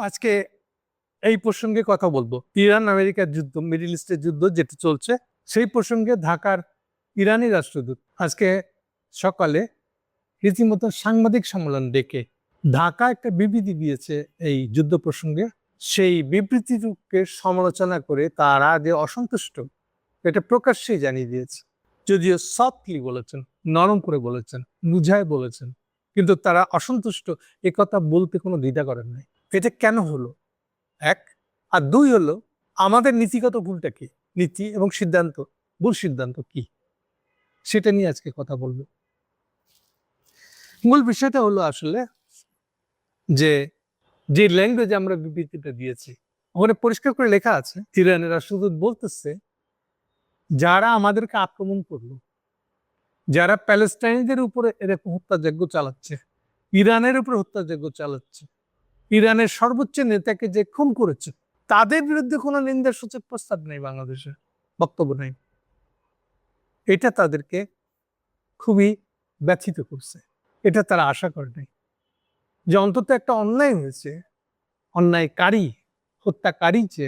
আজকে এই প্রসঙ্গে কথা বলবো। ইরান আমেরিকার যুদ্ধ, মিডল ইস্টের যুদ্ধ যেটা চলছে, সেই প্রসঙ্গে ঢাকার ইরানি রাষ্ট্রদূত আজকে সকালে রীতিমতো সাংবাদিক সম্মেলন ডেকে ঢাকা একটা বিবৃতি দিয়েছে এই যুদ্ধ প্রসঙ্গে। সেই বিবৃতিকে সমালোচনা করে তারা যে অসন্তুষ্ট এটা প্রকাশ্যেই জানিয়ে দিয়েছে। যদিও সফটলি বলেছেন, নরম করে বলেছেন, বুঝায় বলেছেন, কিন্তু তারা অসন্তুষ্ট এ কথা বলতে কোনো দ্বিধা করেন নাই। এটা কেন হলো? এক। আর দুই হলো, আমাদের নীতিগত ভুলটা কি, নীতি এবং সিদ্ধান্ত, ভুল সিদ্ধান্ত কি, সেটা নিয়ে আজকে কথা বলবো। মূল বিষয়টা হলো আসলে যে যে ল্যাঙ্গুয়েজে আমরা বিবৃতিটা দিয়েছি ওখানে পরিষ্কার করে লেখা আছে, ইরানের রাষ্ট্রদূত বলতেছে যারা আমাদেরকে আক্রমণ করলো, যারা প্যালেস্টাইনিদের উপরে এরকম হত্যাযজ্ঞ চালাচ্ছে, ইরানের উপরে হত্যাযজ্ঞ চালাচ্ছে, ইরানের সর্বোচ্চ নেতাকে যে খুন করেছে, তাদের বিরুদ্ধে কোনো নিন্দার সূচক প্রস্তাব নেই, বাংলাদেশে বক্তব্য নেই। এটা তাদেরকে খুবই ব্যথিত করছে। এটা তারা আশা করে নাই যে অন্তত একটা অন্যায় হয়েছে, অন্যায়কারী, হত্যাকারী যে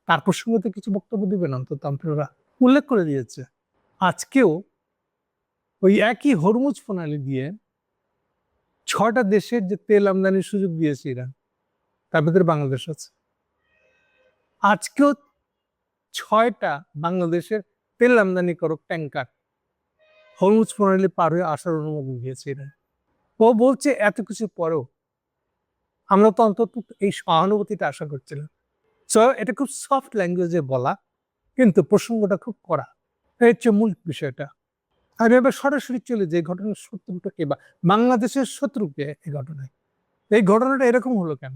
তার প্রসঙ্গে তো কিছু বক্তব্য দিবেন। অন্তত আপনারা উল্লেখ করে দিয়েছে আজকেও ওই একই হরমুজ প্রণালী দিয়ে 6টা দেশের যে তেল আমদানির সুযোগ দিয়েছে ইরান, তার ভিতরে বাংলাদেশ আছে। আজকেও 6টা বাংলাদেশের তেল আমদানি করক ট্যাঙ্কার হরমুজ প্রণালী পার হয়ে আসার অনুমোদন দিয়েছে ইরান। ও বলছে এত কিছু পরেও আমরা তো অন্তত এই সহানুভূতিটা আশা করছিলাম। এটা খুব সফট ল্যাঙ্গুয়েজে বলা, কিন্তু প্রসঙ্গটা খুব কড়া। এই হচ্ছে মূল বিষয়টা। আমি এবার সরাসরি চলে যে ঘটনার শত্রুটা কে, বা বাংলাদেশের শত্রুকে এই ঘটনায়। এই ঘটনাটা এরকম হলো কেন?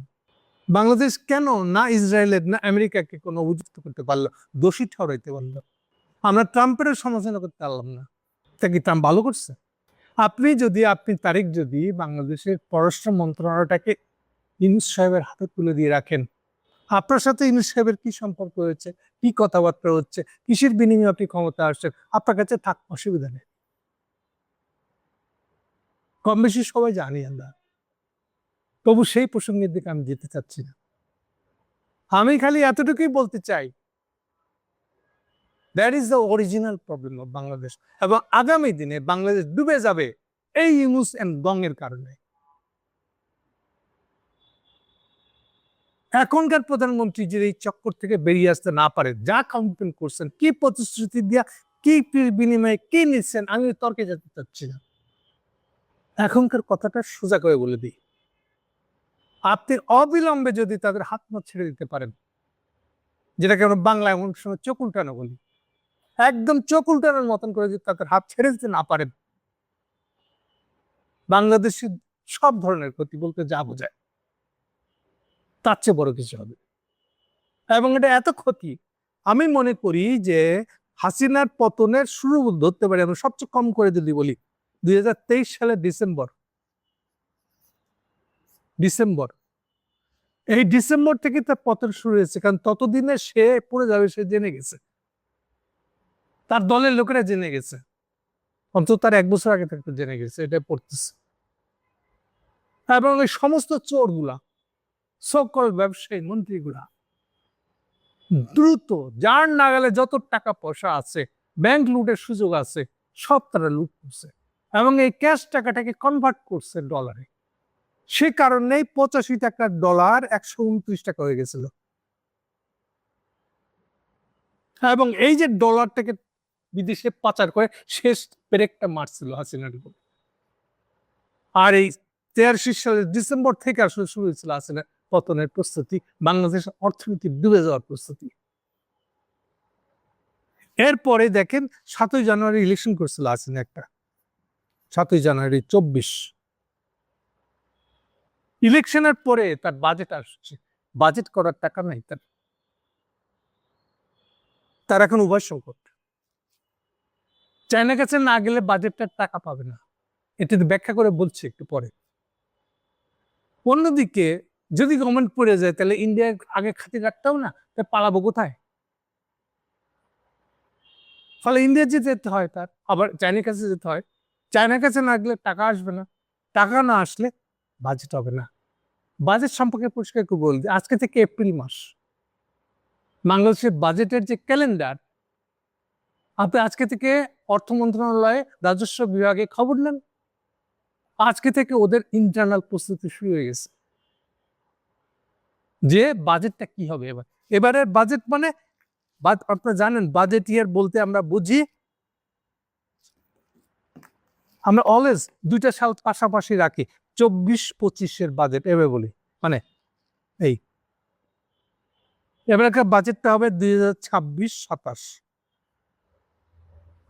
বাংলাদেশ কেন না ইসরায়েলের না আমেরিকাকে কোনো অভিযুক্ত করতে পারলো, দোষী ঠহরাইতে পারলো? আমরা ট্রাম্পের সমালোচনা করতে পারলাম না। তা কি ট্রাম্প ভালো করছে? আপনি তারিখ যদি বাংলাদেশের পররাষ্ট্র মন্ত্রণালয়টাকে ইউনূস সাহেবের হাতে তুলে দিয়ে রাখেন, আপনার সাথে ইউনূস সাহেবের কি সম্পর্ক হয়েছে, কি কথাবার্তা হচ্ছে, কিসের বিনিময়ে আপনি ক্ষমতা আসছেন, আপনার কাছে থাক, অসুবিধা নেই। কম বেশি সবাই জানি আমরা। তবু সেই প্রসঙ্গের দিকে আমি যেতে চাচ্ছি না। আমি খালি এতটুকুই বলতে চাই, that is the original problem of Bangladesh. এবং আগামী দিনে বাংলাদেশ ডুবে যাবে এই ইউনূস এন্ড গং এর কারণে। এখনকার প্রধানমন্ত্রী যে এই চক্কর থেকে বেরিয়ে আসতে না পারে, যা কমিটমেন্ট করছেন, কি প্রতিশ্রুতি দিয়া, কি বিনিময়ে কি নিচ্ছেন, আমি তর্কে যেতে চাচ্ছি না। এখনকার কথাটা সোজা করে বলে দিই, আপনি অবিলম্বে যদি তাদের হাত না ছেড়ে দিতে পারেন, যেটাকে আমরা বাংলায় এমন সময় চোখ উল্টানো বলি, একদম চোখ উল্টানোর মতন করে যদি তাদের হাত ছেড়ে দিতে না পারেন, বাংলাদেশের সব ধরনের ক্ষতি বলতে যা বোঝায় তার চেয়ে বড় কিছু হবে। এবং এটা এত ক্ষতি, আমি মনে করি যে হাসিনার পতনের শুরু ধরতে পারি আমরা সবচেয়ে কম করে যদি বলি 2023 সালের ডিসেম্বর। এই ডিসেম্বর থেকে তার পতন শুরু হয়েছে, কারণ ততদিনে সে পড়ে যাবে, সে জেনে গেছে, তার দলের লোকেরা জেনে গেছে, অন্তত তার 1 বছর আগে থাকতে জেনে গেছে, এটা পড়তেছে। এবং এই সমস্ত চোরগুলা, সকল ব্যবসায়ী মন্ত্রীগুলা দ্রুত যার নাগালে যত টাকা পয়সা আছে, ব্যাংক লুটের সুযোগ আছে, সব তারা লুট করছে এবং এই ক্যাশ টাকাটাকে কনভার্ট করছে ডলারে। সে কারণেই 85 টাকার ডলার 129 টাকা হয়ে গেছিল। এবং এই যে ডলারটাকে বিদেশে পাচার করে শেষ ব্রেকটা মারছিল হাসিনার উপর। আর এই 83 সালের ডিসেম্বর থেকে আসলে শুরু হয়েছিল হাসিনার পতনের প্রস্তুতি, বাংলাদেশের অর্থনীতি ডুবে যাওয়ার প্রস্তুতি। এরপরে দেখেন 7ই জানুয়ারি ইলেকশন করছিল হাসিনা একটা, 7ই জানুয়ারি 24। ইলেকশনের পরে তার বাজেট আসছে, বাজেট করার টাকা নাই তার এখন উভয় সংকট। চায়না কাছে না গেলে বাজেটটার টাকা পাবে না, এটা ব্যাখ্যা করে বলছি একটু পরে। অন্যদিকে যদি গভর্নমেন্ট পড়ে যায়, তাহলে ইন্ডিয়ার আগে খাতির রাখতেও না, তাই পালাবো কোথায়? ফলে ইন্ডিয়া যেতে হয়, তার আবার চায়নার কাছে যেতে হয়। চায়নার কাছে না গেলে টাকা আসবে না, টাকা না আসলে বাজেট হবে না। বাজেট সম্পর্কে পরিষ্কার করে বলি, আজকে থেকে এপ্রিল মাস বাংলাদেশের বাজেটের যে ক্যালেন্ডার, আপনি আজকে থেকে অর্থ মন্ত্রণালয়ে রাজস্ব বিভাগে খবর নেন, আজকে থেকে ওদের ইন্টারনাল প্রস্তুতি শুরু হয়ে গেছে যে বাজেটটা কি হবে। এবারের বাজেট মানে আপনারা জানেন বাজেট ইয়ার বলতে আমরা বুঝি, আমরা অলওয়েজ দুইটা সাল পাশাপাশি রাখি, 24-25-এর বাজেট এভাবে বলি, মানে এই এবারকার বাজেটটা হবে 2026-27।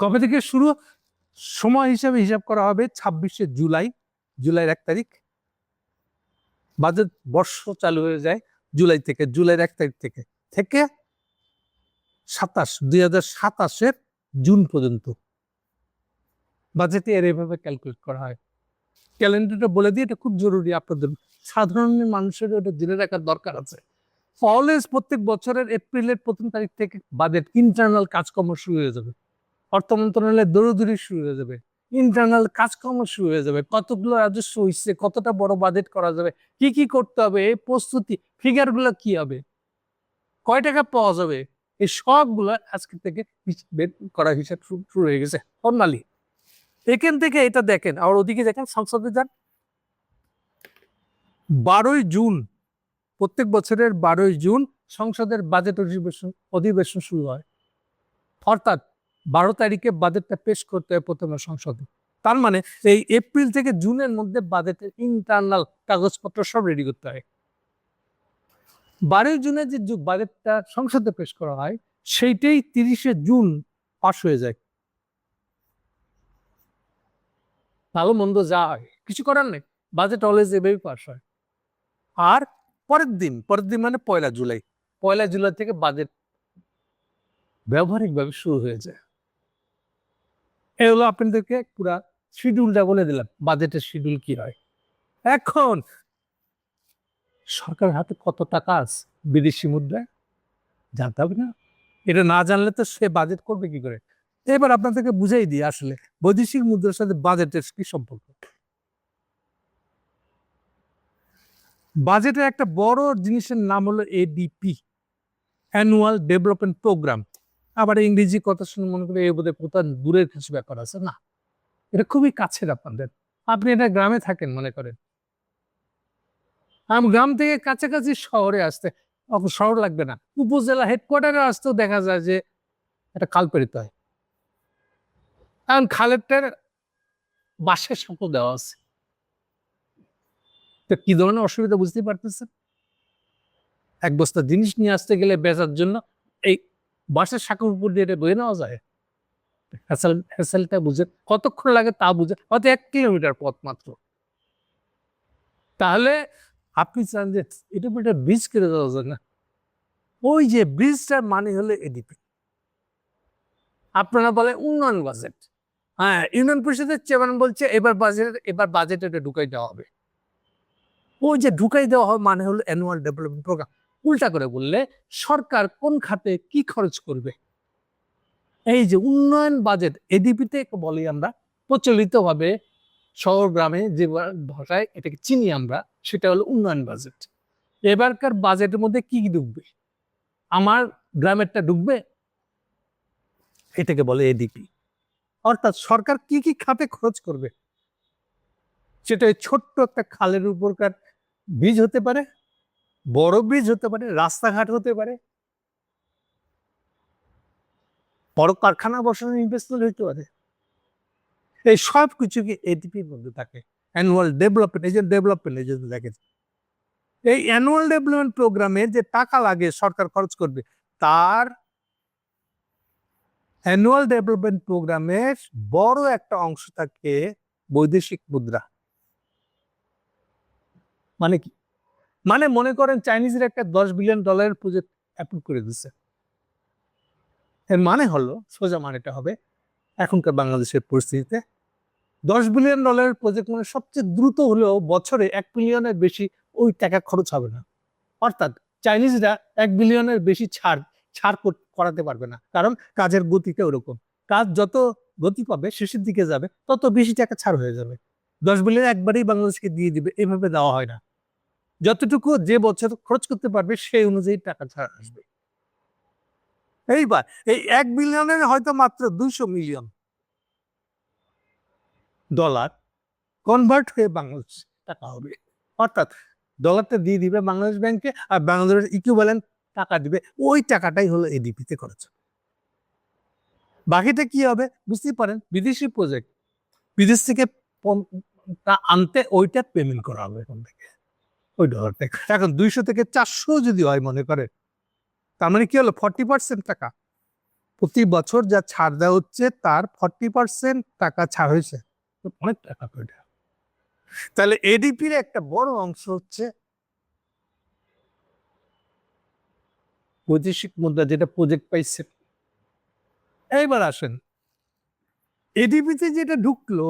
কবে থেকে শুরু? সময় হিসাবে হিসাব করা হবে 26শে জুলাই, জুলাইয়ের 1 তারিখ। বাজেট বর্ষ চালু হয়ে যায় জুলাই থেকে, জুলাইয়ের 1 তারিখ থেকে 2027-এর জুন পর্যন্ত বাজেটে এভাবে ক্যালকুলেট করা হয়। ক্যালেন্ডারটা বলে দিয়ে, এটা খুব জরুরি, আপনাদের সাধারণ মানুষের এটা জেনে রাখার দরকার আছে। অলওয়েজ প্রত্যেক বছরের এপ্রিলের 1ম তারিখ থেকে বাজেট ইন্টারনাল কাজকর্ম শুরু হয়ে যাবে, অর্থ মন্ত্রণালয়ের দৌড়দৌড়ি শুরু হয়ে যাবে, ইন্টারনাল কাজকর্ম শুরু হয়ে যাবে, কতগুলো রাজস্ব হচ্ছে, কতটা বড় বাজেট করা যাবে, কি কি করতে হবে, এই প্রস্তুতি, ফিগারগুলো কি হবে, কয় টাকা পাওয়া যাবে, এই সবগুলো আজকে থেকে বের করা হিসাব শুরু হয়ে গেছে ফর্মালি। এখান থেকে এটা দেখেন, আর ওদিকে দেখেন সংসদে যান, 12ই জুন, প্রত্যেক বছরের 12ই জুন সংসদের বাজেট অধিবেশন শুরু হয়। অর্থাৎ 12 তারিখে বাজেটটা পেশ করতে হয় প্রথমে সংসদে। তার মানে এই এপ্রিল থেকে জুনের মধ্যে বাজেটের ইন্টারনাল কাগজপত্র সব রেডি করতে হয়। 12ই জুনে যে বাজেটটা সংসদে পেশ করা হয় সেইটাই 30শে জুন পাশ হয়ে যায়। ভালো মন্দ যা হয়, কিছু করার নেই, বাজেট অলওয়েজ এভাবেই পাশ হয়। আর পরের দিন মানে 1 জুলাই থেকে বাজেট ব্যবহারিকভাবে শুরু হয়ে যায়। এই হলো আপনাদেরকে পুরা শিডিউলটা বলে দিলাম, বাজেটের শিডিউল কি হয়। এখন সরকারের হাতে কত টাকা আছে বিদেশি মুদ্রায় জানতে হবে না? এটা না জানলে তো সে বাজেট করবে কি করে। এবার আপনাদেরকে বুঝাই দিই আসলে বৈদেশিক মুদ্রার সাথে বাজেটের কি সম্পর্ক। বাজেটের একটা বড় জিনিসের নাম হলো এডিপি, অ্যানুয়াল ডেভেলপমেন্ট প্রোগ্রাম। আবার ইংরেজি কথা শুনে মনে করে এই বোধহয় কোথাও দূরের কিছু ব্যাপার আছে, না, এটা খুবই কাছের আপনাদের। আপনি এটা গ্রামে থাকেন মনে করেন, গ্রাম থেকে কাছাকাছি শহরে আসতে শহর লাগবে না, উপজেলা হেডকোয়ার্টারে আসতেও দেখা যায় যে এটা খাল পেরিতে হয়। কারণ খালেরটার বাঁশের সাঁকো দেওয়া আছে, তো কি ধরনের অসুবিধা বুঝতেই পারতেছেন। এক বস্তা জিনিস নিয়ে আসতে গেলে বেচার জন্য এই বাঁশের সাঁকোর উপর দিয়ে এটা বয়ে নেওয়া যায়। হ্যাসেলটা বুঝে কতক্ষণ লাগে তা বুঝে, হয়তো 1 কিলোমিটার পথ মাত্র। তাহলে আপনি চান যে এটা একটা ব্রিজ করে দেওয়া যায় না, ওই যে ব্রিজটার মানে হলো এডিপি। আপনারা বলে উন্নয়ন বাজেট, হ্যাঁ, ইউনিয়ন পরিষদের চেয়ারম্যান বলছে এবার বাজেট এটা ঢুকাই দেওয়া হবে। ওই যে ঢুকাই দেওয়া হবে মানে হলো অ্যানুয়াল ডেভেলপমেন্ট প্রোগ্রাম। উল্টা করে বললে সরকার কোন খাতে কি খরচ করবে, এই যে উন্নয়ন বাজেট এডিপিতে বলি আমরা প্রচলিতভাবে, শহর গ্রামে যে ভাষায় এটাকে চিনি আমরা, সেটা হলো উন্নয়ন বাজেট। এবারকার বাজেটের মধ্যে কি কি ঢুকবে, আমার গ্রামেরটা ঢুকবে, এটাকে বলে এডিপি। অর্থাৎ সরকার কি কি খাতে খরচ করবে, সেটা ছোট্ট একটা খালের উপরকার ব্রিজ হতে পারে, বড় ব্রিজ হতে পারে, রাস্তাঘাট হতে পারে, বড় কারখানা বসানোর ইনভেস্টমেন্ট হতে পারে, এই সব কিছু কি এডিপির মধ্যে থাকে। অ্যানুয়াল ডেভেলপমেন্ট এজেন্সি দেখেন, এই অ্যানুয়াল ডেভেলপমেন্ট প্রোগ্রামে যে টাকা লাগে সরকার খরচ করবে, তার অ্যানুয়াল ডেভেলপমেন্ট প্রোগ্রামের বড় একটা অংশ থাকে বৈদেশিক মুদ্রা। মানে কি, মানে মনে করেন চাইনিজের একটা $10 বিলিয়ন প্রজেক্ট অ্যাপ্রুভ করে দিচ্ছে, এর মানে হলো, সোজা মানেটা হবে এখনকার বাংলাদেশের পরিস্থিতিতে $10 বিলিয়ন প্রজেক্ট মানে সবচেয়ে দ্রুত হলেও বছরে 1 বিলিয়নের বেশি ওই টাকা খরচ হবে না। অর্থাৎ চাইনিজরা 1 বিলিয়নের বেশি ছাড় করাতে পারবে না, কারণ কাজের গতিটা ওরকম। কাজ যত গতি পাবে, শেষের দিকে যাবে, তত বেশি টাকা ছাড় হয়ে যাবে। 10 বিলিয়ন একবারেই বাংলাদেশকে দিয়ে দিবে, এভাবে দেওয়া হয় না। যতটুকু যে বছর খরচ করতে পারবে সেই অনুযায়ী টাকা ছাড়া আসবে। এইবার এই 1 বিলিয়নের হয়তো মাত্র 200 মিলিয়ন ডলার কনভার্ট হয়ে বাংলাদেশ টাকা হবে, অর্থাৎ ডলারটা দিয়ে দিবে বাংলাদেশ ব্যাংকে, আর বাংলাদেশের ইকুইভ্যালেন্ট টাকা দিবে, ওই টাকাটাই হলো এডিপিতে খরচ। বাকিটা কি হবে বুঝতেই পারেন, বিদেশি প্রজেক্ট, বিদেশ থেকে আনতে ওইটা পেমেন্ট করা হবে এখান থেকে, ওই ডলার থেকে। এখন 200 থেকে 400 যদি হয় মনে করে, তার মানে কি হলো 40% টাকা প্রতি বছর যা ছাড় দেওয়া হচ্ছে তার 40% টাকা ছাড় হয়েছে, অনেক টাকা। তাহলে এডিপির একটা বড় অংশ হচ্ছে বৈদেশিক মুদ্রা, যেটা প্রজেক্ট পাইছে। এইবার আসেন এডিপিতে যেটা ঢুকলো,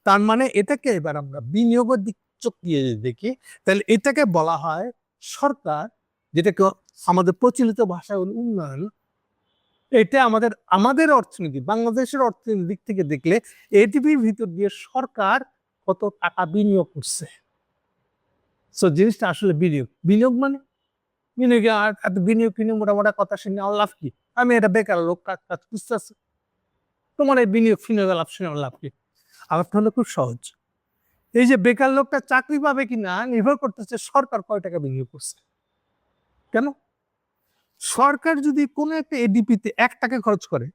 তার মানে এটাকে এবার আমরা বিনিয়োগের দিক চোখ দিয়ে দেখি, তাহলে এটাকে বলা হয় সরকার, যেটাকে আমাদের প্রচলিত ভাষা হল উন্নয়ন। এটা আমাদের অর্থনীতি, বাংলাদেশের অর্থনীতির দিক থেকে দেখলে এডিপির ভিতর দিয়ে সরকার কত টাকা বিনিয়োগ করছে। সো জিনিসটা আসলে বিনিয়োগ মানে বিনিয়োগে আর এত বিনিয়োগ কিনে মোটামোটা কথা শুনে আমার লাভ কি? আমি এটা বেকার লোক, কাজ খুঁজতেছি, তোমার এই বিনিয়োগ ফিনিয়োগ লাভ শুনে আমার লাভ কি? আলাপটা হলো খুব সহজ। এই যে বেকার লোকটা চাকরি পাবে কিনা নির্ভর করতেছে সরকার কয় টাকা বিনিয়োগ করছে। কেন? সরকার যদি কোনো একটা এডিপিতে 1 টাকা খরচ করে,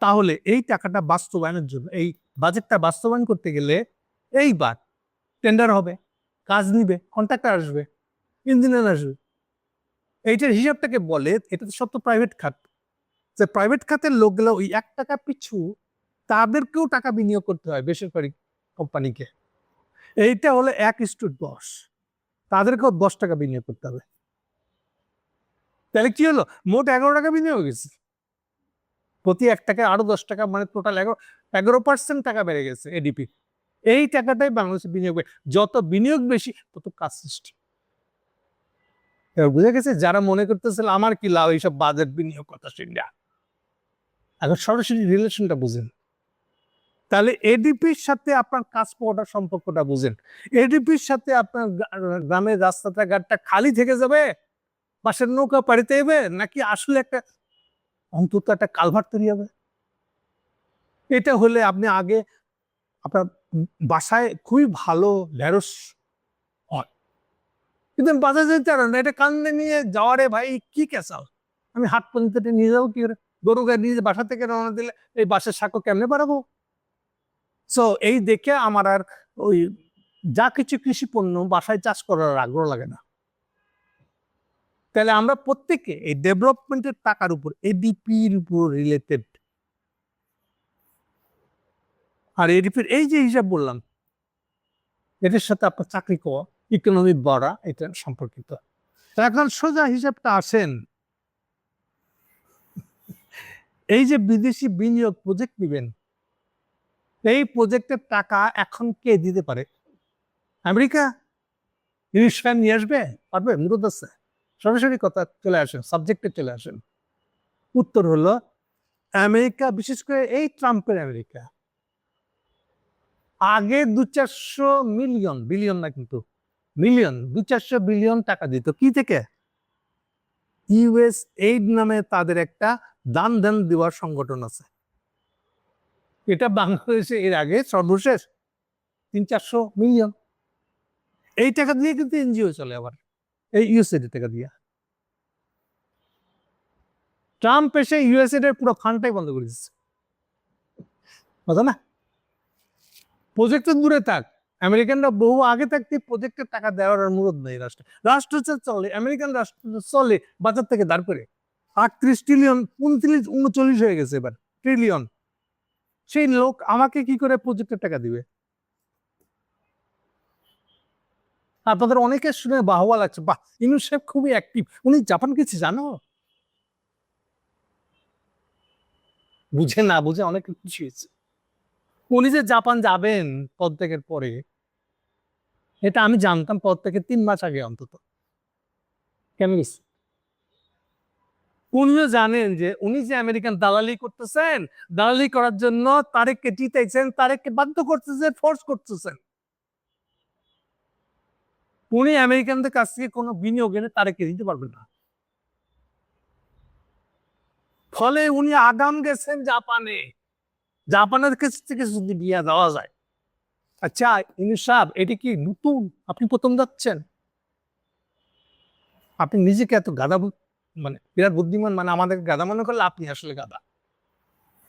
তাহলে এই টাকাটা বাস্তবায়নের জন্য, এই বাজেটটা বাস্তবায়ন করতে গেলে এইবার টেন্ডার হবে, কাজ নিবে, কন্ট্রাক্টর আসবে, ইঞ্জিনিয়ার আসবে। এইটার হিসাবটাকে বলে, এটা তো সব তো প্রাইভেট খাত, যে প্রাইভেট খাতের লোকগুলো ওই 1 টাকা পিছু তাদেরকেও টাকা বিনিয়োগ করতে হয় বেসরকারি কোম্পানিকে। এইটা হলো 1:10, তাদেরকেও 10 টাকা বিনিয়োগ করতে হবে। তাহলে কি হলো, মোট 11 টাকা বিনিয়োগ গেছে, প্রতি 1 টাকায় আরো 10 টাকা, মানে টোটাল 11% টাকা বেড়ে গেছে এডিপি। এই টাকাটাই বাংলাদেশে বিনিয়োগ, যত বিনিয়োগ বেশি তত কাজ সৃষ্টি। এবার বুঝে গেছে যারা মনে করতেছিল আমার কি লাভ এইসব বাজেট বিনিয়োগ কথা শুনে, এখন সরাসরি রিলেশনটা বুঝেন। তাহলে এডিপির সাথে আপনার কাজ পাওয়াটার সম্পর্কটা বুঝেন। এডিপির সাথে আপনার গ্রামের রাস্তাটা ঘাটটা খালি থেকে যাবে, বাসের নৌকা পাড়িতে যাবে, নাকি আসলে একটা অন্তত একটা কালভার্ট তৈরি হবে? এটা হলে আপনি আগে আপনার বাসায় খুবই ভালো ঢেঁড়স হয়, কিন্তু আমি বাজারে যেতে পারো না, এটা কান্দে নিয়ে যাওয়ারে ভাই কি কেসাল, আমি হাট পর্যন্ত নিয়ে যাবো কি করে? গরু গায়ে নিয়ে বাসা থেকে রওনা দিলে এই বাসের সাঁকো কেমনে বাড়াবো? সো এই দেখে আমার আর ওই যা কিছু কৃষি পণ্য বাসায় চাষ করার আগ্রহ লাগে না। তাহলে আমরা প্রত্যেকে এই ডেভেলপমেন্টের টাকার উপর, এডিপির উপর রিলেটেড। আর এডিপির এই যে হিসাব বললাম, এটার সাথে আপনার চাকরি পাওয়া, ইকোনমি বাড়া, এটা সম্পর্কিত। এখন সোজা হিসাবটা আসেন, এই যে বিদেশি বিনিয়োগ প্রজেক্ট নিবেন, এই প্রজেক্টের টাকা এখন কে দিতে পারে? আমেরিকা ইনভেস্টমেন্ট নিয়ে আসবে? পারবে? মুরদ আছে? সরাসরি কথা চলে আসেন, সাবজেক্টে চলে আসেন। উত্তর হলো আমেরিকা, বিশেষ করে এই ট্রাম্পের আমেরিকা আগে 200-400 মিলিয়ন, বিলিয়ন না কিন্তু মিলিয়ন, 200-400 বিলিয়ন টাকা দিত কি থেকে? ইউএস এইড নামে তাদের একটা দান ধ্যান দেওয়ার সংগঠন আছে। এটা বাংলাদেশে এর আগে সর্বশেষ 300-400 মিলিয়ন। এই টাকা দিয়ে কিন্তু এনজিও চলে, আবার এই ইউএসএড টাকা দিয়ে। ট্রাম্প এসে ইউএসএড এর পুরো ফান্ডটাই বন্ধ করে দিচ্ছে, কথা না? প্রজেক্টের দূরে থাক, আমেরিকানরা বহু আগে থাকতে প্রজেক্টের টাকা দেওয়ার আর মুরদ নেই। রাষ্ট্র চলে, আমেরিকান রাষ্ট্র চলে বাজার থেকে দাঁড় করে। 38 ট্রিলিয়ন 29-39 হয়ে গেছে এবার ট্রিলিয়ন। সেই লোক আমাকে কি করে প্রজেক্টের টাকা দিবে? আপনাদের অনেকের শুনে বাহবা লাগছে, বাহ ইউনূস সাহেব খুবই অ্যাক্টিভ, উনি জাপান গেছে জানো? বুঝে না বুঝে অনেক খুশি হয়েছে। উনি যে জাপান যাবেন পদত্যাগের পরে, এটা আমি জানতাম পদত্যাগের 3 মাস আগে অন্তত। কেন গেছে? উনিও জানেন যে উনি যে আমেরিকান দালালি করতেছেন, দালালি করার জন্য তারেককে জিতাইছেন, তারেককে বাধ্য করতেছেন, ফোর্স করতেছেন। উনি আমেরিকানদের কাছ থেকে কোনো বিনিয়োগ এনে তারেকে দিতে পারবেন না। ফলে উনি আগাম গেছেন জাপানে, জাপানের কাছ থেকে যদি বিয়া দেওয়া যায়। আচ্ছা ইউনূস সাহেব, এটি কি নতুন? আপনি প্রথম যাচ্ছেন? আপনি নিজেকে এত গাধা মানে বিরাট বুদ্ধিমান, মানে আমাদের গাধা মনে করলে আপনি আসলে গাধা।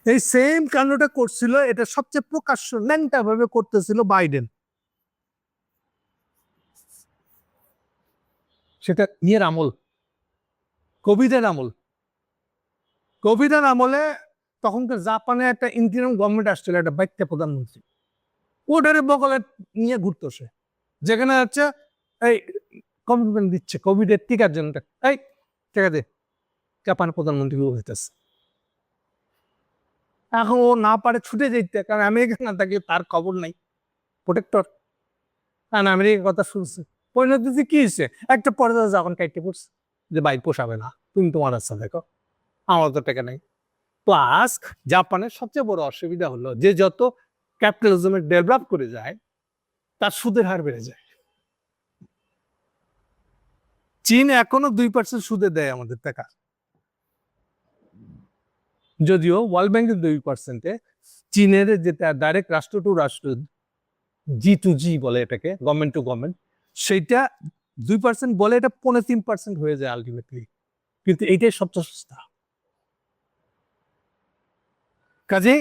এই সেম কাণ্ডটা করছিল, এটা সবচেয়ে প্রকাশ্য ল্যাংটা ভাবে করতেছিল বাইডেন। সেটা ইয়ের আমল, কোভিডের আমল। কোভিডের আমলে তখনকার জাপানে একটা ইন্টারিম গভর্নমেন্ট আসছিল, একটা বাইকটা প্রধানমন্ত্রী, ওটারে বগলে নিয়ে ঘুরতো সে, যেখানে হচ্ছে এই কমিটমেন্ট দিচ্ছে কোভিডের টিকার জন্য, এই টাকা দে, জাপান প্রধানমন্ত্রী হইতেছে। এখন ও না পারে ছুটে যেতে, কারণ আমেরিকা না থাকলে তার খবর নাই, প্রোটেক্টর। কারণ আমেরিকার কথা শুনছে, পরিণতি কি হয়েছে, একটা পর্যায়ে যখন কাইটে পড়ছে যে বাইক পোষাবে না, তুমি তোমার আচ্ছা দেখো, আমার তো টাকা নেই। প্লাস জাপানের সবচেয়ে বড় অসুবিধা হলো যে যত ক্যাপিটালিজমের ডেভেলপ করে যায় তার সুদের হার বেড়ে যায়। চীন এখনো 2% সুদে দেয় আমাদের টাকা, যদিও ওয়ার্ল্ড ব্যাংকের 2%-এ চীনের যেটা ডাইরেক্ট রাষ্ট্র টু রাষ্ট্র, G2G বলে এটাকে, গভর্নমেন্ট টু গভর্নমেন্ট, সেইটা 2% বলে, এটা 3.5% হয়ে যায় আলটিমেটলি। কিন্তু এইটাই সবচেয়ে সস্তা। কাজেই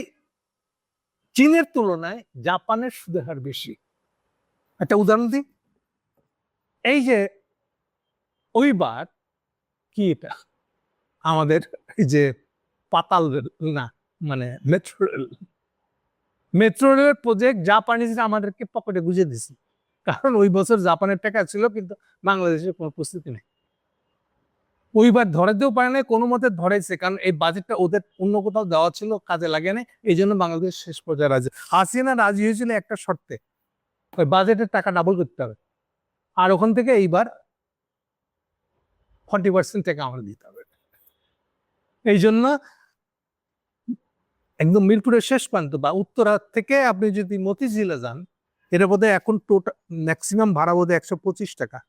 চীনের তুলনায় জাপানের সুদের হার বেশি। একটা উদাহরণ দিই, এই যে ওইবার কি এটা আমাদের এই যে পাতাল রেল না, মানে মেট্রো রেল, মেট্রো রেলের প্রজেক্ট জাপানিজরা আমাদেরকে পকেটে গুঁজে দিছে, কারণ ওই বছর জাপানের টাকা ছিল কিন্তু বাংলাদেশের কোনো প্রস্তুতি নেই। ওইবার ধরাতেও পারে না, কোনো মতে ধরেছে, কারণ এই বাজেটটা ওদের অন্য কোথাও দেওয়া ছিল, কাজে লাগে না, এই জন্য বাংলাদেশ শেষ পর্যায়ে রাজি। হাসিনা রাজি হয়েছিল একটা শর্তে, ওই বাজেটের টাকা ডাবল করতে হবে, আর ওখান থেকে এইবার 40% টাকা আমরা দিতে হবে। এই জন্য একদম মিরপুরের শেষ প্রান্ত বা উত্তরা থেকে আপনি যদি মতিঝিলে যান, এটা বোধহয় এখন টোটাল ম্যাক্সিমাম ভাড়া বোধহয় 125 টাকা।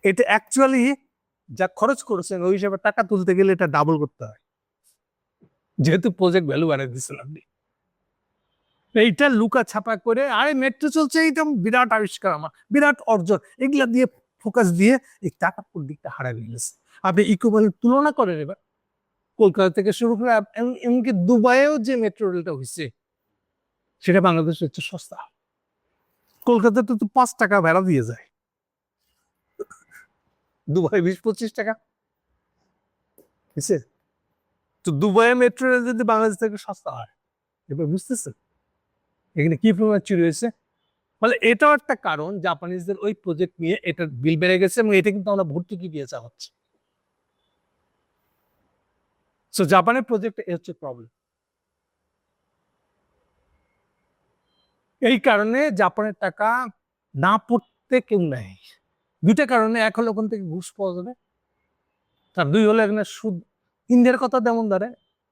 এটা অ্যাকচুয়ালি যা খরচ করেছেন ওই হিসাবে টাকা তুলতে গেলে এটা ডাবল করতে হয়, যেহেতু প্রজেক্ট ভ্যালু বাড়িয়ে দিচ্ছেন আপনি। এইটা লুকা ছাপা করে, আরে মেট্রো চলছে, এইটা বিরাট আবিষ্কার, আমার বিরাট অর্জন, এগুলা দিয়ে ফোকাস দিয়ে এই টাকার দিকটা হারাই গেছে। আপনি ইকোভ্যালেন্ট তুলনা করেন এবার, কলকাতা থেকে শুরু করে এমনকি দুবাইয়েও যে মেট্রো রেলটা হয়েছে সেটা বাংলাদেশের হচ্ছে সস্তা। কলকাতাতে তো 5 টাকা ভাড়া দিয়ে যায়, দুবাই 20-25 টাকা। বুঝছে? তো দুবাইয়ে মেট্রো রেল যদি বাংলাদেশ থেকে সস্তা হয়, এবার বুঝতেছেন এখানে কি পরিমাণ চুরি হয়েছে। ফলে এটাও একটা কারণ জাপানিজদের ওই প্রজেক্ট নিয়ে এটার বিল বেড়ে গেছে, এবং এটা কিন্তু আমরা ভর্তুকি দিয়ে চালাচ্ছি। সো জাপানের প্রজেক্ট হচ্ছে প্রবলেম। এই কারণে জাপানের টাকা না পড়তে কেউ নেই। দুইটা কারণে, এক হলো ওখান থেকে ঘুষ পাওয়া যাবে, তার দুই হলো এখানে সুদ। ইন্ডিয়ার কথা যেমন ধরে,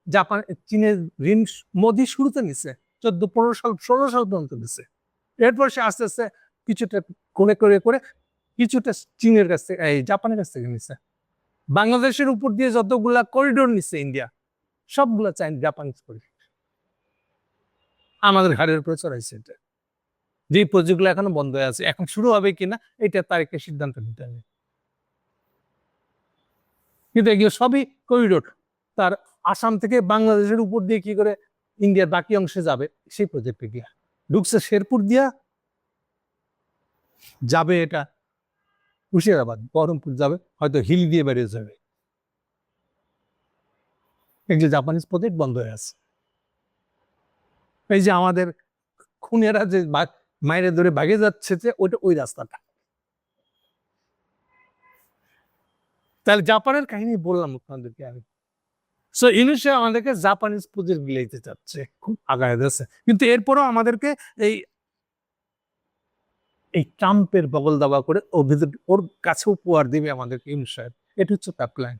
জাপান চীনের ঋণ মোদি শুরুতে নিছে 14-15 সাল 16 সাল পর্যন্ত নিছে, এরপর সে আস্তে আস্তে কিছুটা করে করে করে কিছুটা চীনের কাছ থেকে, এই জাপানের কাছ থেকে নিছে। বাংলাদেশের উপর দিয়ে যতগুলা করিডোর নিচ্ছে ইন্ডিয়া, সবগুলা জাপানিজ করিডোর, আমাদের ঘাড়ের উপরে চড়াইছে এটা। যে প্রজেক্টগুলো এখনো বন্ধ হয়ে আছে, এখন শুরু হবে কিনা এটা তারিখের সিদ্ধান্ত নিতে হবে। কিন্তু এগুলো সবই করিডোর, তার আসাম থেকে বাংলাদেশের উপর দিয়ে কি করে ইন্ডিয়ার বাকি অংশে যাবে, সেই প্রজেক্টে গিয়া ঢুকছে শেরপুর দিয়া, যাবে এটা মুর্শিদাবাদ, বহরমপুর যাবে, হয়তো হিল দিয়ে বেরিয়ে যাবে। এগুলো জাপানিজ প্রজেক্ট বন্ধ হয়ে আছে। এই যে আমাদের খুনেরা যে মায়ের ধরে ভাগে যাচ্ছে, যে ওইটা ওই রাস্তাটা। তাহলে জাপানের কাহিনী বললাম আপনাদেরকে আমি। সো ইউনিসে আমাদেরকে জাপানিজ প্রজেক্ট গিলাইতে চাচ্ছে, খুব আগায় যাচ্ছে, কিন্তু এরপরও আমাদেরকে এই এই ট্রাম্পের বগল দাবা করে ওর কাছে উপহার দিবে আমাদেরকে ইউনিস সাহেব। এটা হচ্ছে তার প্ল্যান।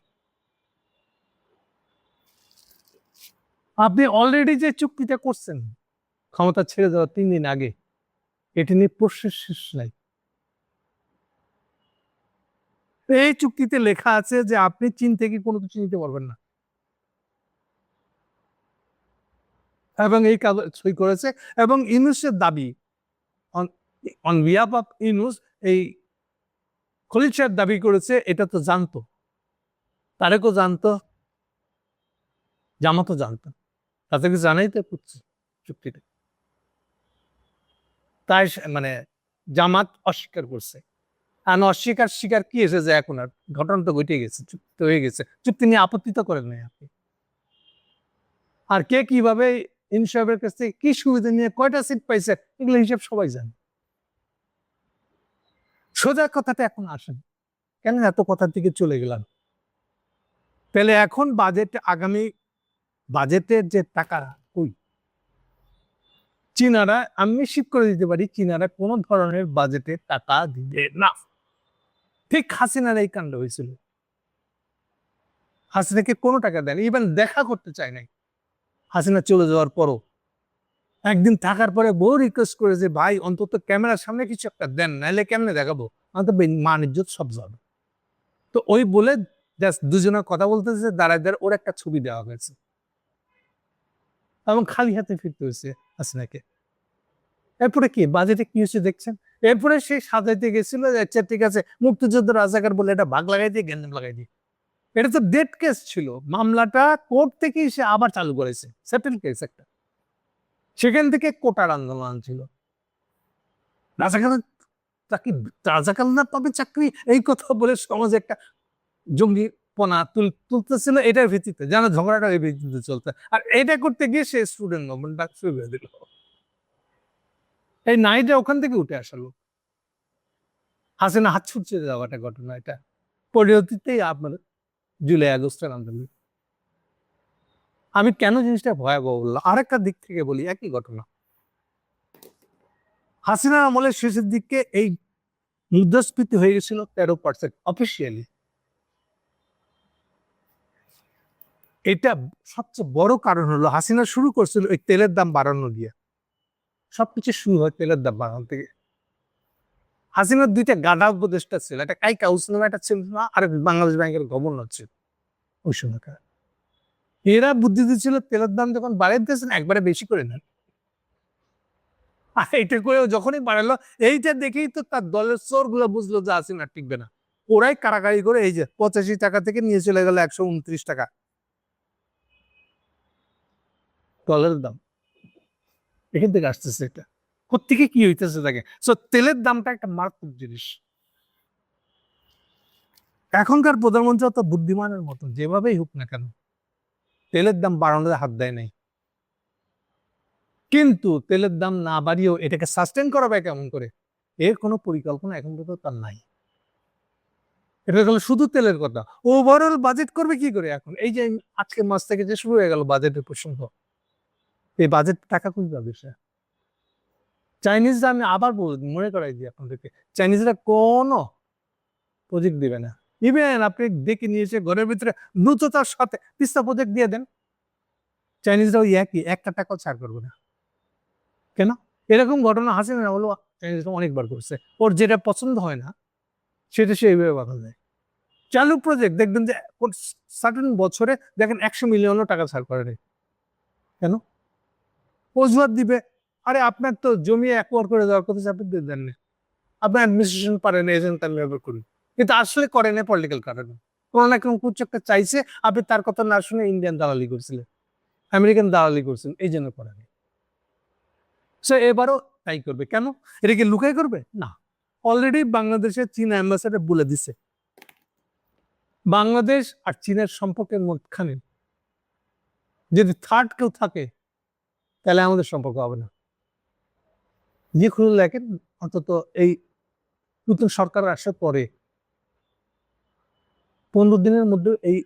আপনি অলরেডি যে চুক্তিটা করছেন ক্ষমতা ছেড়ে দেওয়ার 3 দিন আগে, এটি নিয়ে প্রশ্নের শেষ নাই। এই চুক্তিতে লেখা আছে যে আপনি চীন থেকে কোনো কিছু নিতে পারবেন না, এবং এই কাগজ সই করেছে। এবং ইউনূসের দাবি, অন বিহাফ অফ ইউনূস, এই খলিল সাহেব দাবি করেছে এটা তো জানতো, তারেকও জানতো, জামাতও জানতো, তাদেরকে জানাই তো চুক্তিটা। তাই মানে জামাত অস্বীকার করছে। আর স্বীকার কি এসেছে এখন? আর ঘটনা তো ঘটে গেছে, চুক্তি হয়ে গেছে, চুক্তি নিয়ে আপত্তি তো করেন নাই আপনি। আর কে কিভাবে ইনসাফের কাছ থেকে কি সুবিধা নিয়ে কয়টা সিট পাইছে এগুলো হিসাব সবাই জানে। সোজা কথাটা এখন আসেন, কেন এত কথার দিকে চলে গেলাম? তাহলে এখন আগামী বাজেটের যে টাকা কই? চীনারা, আমি নিশ্চিত করে দিতে পারি, চীনারা কোন ধরনের বাজেটে টাকা দিবে না। ঠিক হাসিনার এই কাণ্ড হয়েছিল, হাসিনাকে কোনো টাকা দেয়নি, ইভেন দেখা করতে চায় নাই। হাসিনা চলে যাওয়ার পরও একদিন থাকার পরে বহু রিকোয়েস্ট করে যে ভাই অন্তত ক্যামেরার সামনে কিছু একটা দেন, নাহলে কেমনে দেখাবো, আমার তো মান ইজ্জত সব যাবে। তো ওই বলে জাস্ট দুজনের কথা বলতেছে, দাঁড়ায় ওর একটা ছবি দেওয়া হয়েছে, এবং খালি হাতে ফিরতে হয়েছে হাসিনাকে। এরপরে কি বাজেটে কি হচ্ছে দেখছেন? এরপরে সে সাজাইতে গেছিল, আচ্ছা ঠিক আছে মুক্তিযুদ্ধ রাজাকার বলে এটা ভাগ লাগাই দিয়ে গেঞ্জাম লাগাই দিয়ে। এটা তো ডেড কেস ছিল, মামলাটা কোর্ট থেকেই সে আবার চালু করেছে, সেটেল কেস একটা। সেখান থেকে কোটার আন্দোলন ছিল, রাজাকার চাকরি, রাজাকার না পাবে চাকরি, এই কথা বলে সমাজে একটা জঙ্গিপনা তুলতেছিল এটার ভিত্তিতে, যেন ঝগড়াটা এই ভিত্তিতে চলতে। আর এটা করতে গিয়ে সে স্টুডেন্ট মুভমেন্ট শুরু করে দিল। এই নাইটা ওখান থেকে উঠে আসলো, হাসিনা হাত ছুটছে যাওয়াটা ঘটনা, এটা পরিণতিতেই আপনার জুলাই আগস্টের আন্দোলন। আমি কেন জিনিসটা ভয়াবহ বললাম, আরেকটা দিক থেকে বলি, একই ঘটনা। হাসিনা আমলের শেষের দিকে এই মুদ্রাস্ফীতি হয়ে গেছিল 13% অফিসিয়ালি। এটা সবচেয়ে বড় কারণ হলো হাসিনা শুরু করছিল ওই তেলের দাম বাড়ানো দিয়ে। সবকিছু শুরু হয় তেলের দাম বাড়ানো থেকে। হাসিনার দুইটা গাধা উপদেষ্টা ছিল, একটা কাইকা নামে একটা ছিল না, আর বাংলাদেশ ব্যাংকের গভর্নর ছিল ওই সময়কার। এরা বুদ্ধি দিচ্ছিল তেলের দাম যখন বাড়িয়ে দিয়েছেন একবারে বেশি করে নেন। আর এইটা করে যখনই বাড়ালো, এইটা দেখেই তো তার দলের চোর গুলো বুঝলো যে হাসিনা টিকবে না। ওরাই কারাকারি করে এই যে 85 টাকা থেকে নিয়ে চলে গেল 129 টাকা ডলারের দাম। এখান থেকে আসতেছে এটা, কোত্থেকে কি হইতেছে থাকে। সো তেলের দামটা একটা মারাত্মক জিনিস। এখনকার প্রধানমন্ত্রী অত বুদ্ধিমানের মতন যেভাবেই হোক না কেন তেলের দাম বাড়ানোর হাত দেয় নাই, কিন্তু তেলের দাম না বাড়িয়েও এটাকে সাস্টেন করাবে কেমন করে, এর কোনো পরিকল্পনা এখন পর্যন্ত তার নাই। এটা হলো শুধু তেলের কথা, ওভারঅল বাজেট করবে কি করে এখন? এই যে আজকে মাস থেকে যে শুরু হয়ে গেল বাজেটের প্রসঙ্গ, এই বাজেট টাকা কই পাবে সে? চাইনিজরা, আমি আবার মনে করাই দিই আপনাদেরকে, চাইনিজরা কোনো প্রজেক্ট দিবে না। ইভেন আপনি ডেকে নিয়েছে ঘরের ভিতরে দ্রুততার সাথে তিস্তা প্রজেক্ট দিয়ে দেন, চাইনিজরা ওই একই একটা টাকাও ছাড় করবে না। কেন? এরকম ঘটনা হাসিনা হলো চাইনিজরা অনেকবার করছে, ওর যেটা পছন্দ হয় না সেটা সে এইভাবে বাধা দেয়। চালু প্রজেক্ট দেখবেন যে সার্টেন বছরে দেখেন 100 মিলিয়নও টাকা ছাড় করে নেই। কেন? অজুহাত দিবে, আরে আপনার তো জমি অ্যাকোয়ার করে দেওয়ার কথা, আপনি দেন না, আপনার অ্যাডমিনিস্ট্রেশন পারেন, এজেন্ট তার নির্ভর করুন, কিন্তু আসলে করে না পলিটিক্যাল কারণে। কোনো না কোনো কিছু একটা চাইছে, আপনি তার কথা না শুনে ইন্ডিয়ান দালালি করছিলেন, আমেরিকান দালালি করছেন, এই জন্য করেন। সে এবারও তাই করবে। কেন? এটা কি লুকাই করবে না, অলরেডি বাংলাদেশের চীন অ্যাম্বাসেডর বলে দিছে বাংলাদেশ আর চীনের সম্পর্কের মধ্যখানে যদি থার্ড কেউ থাকে তাহলে আমাদের সম্পর্ক হবে না। যে খুলে দেখেন, অন্তত এই নতুন সরকার আসার পরে 15 দিনের মধ্যে এই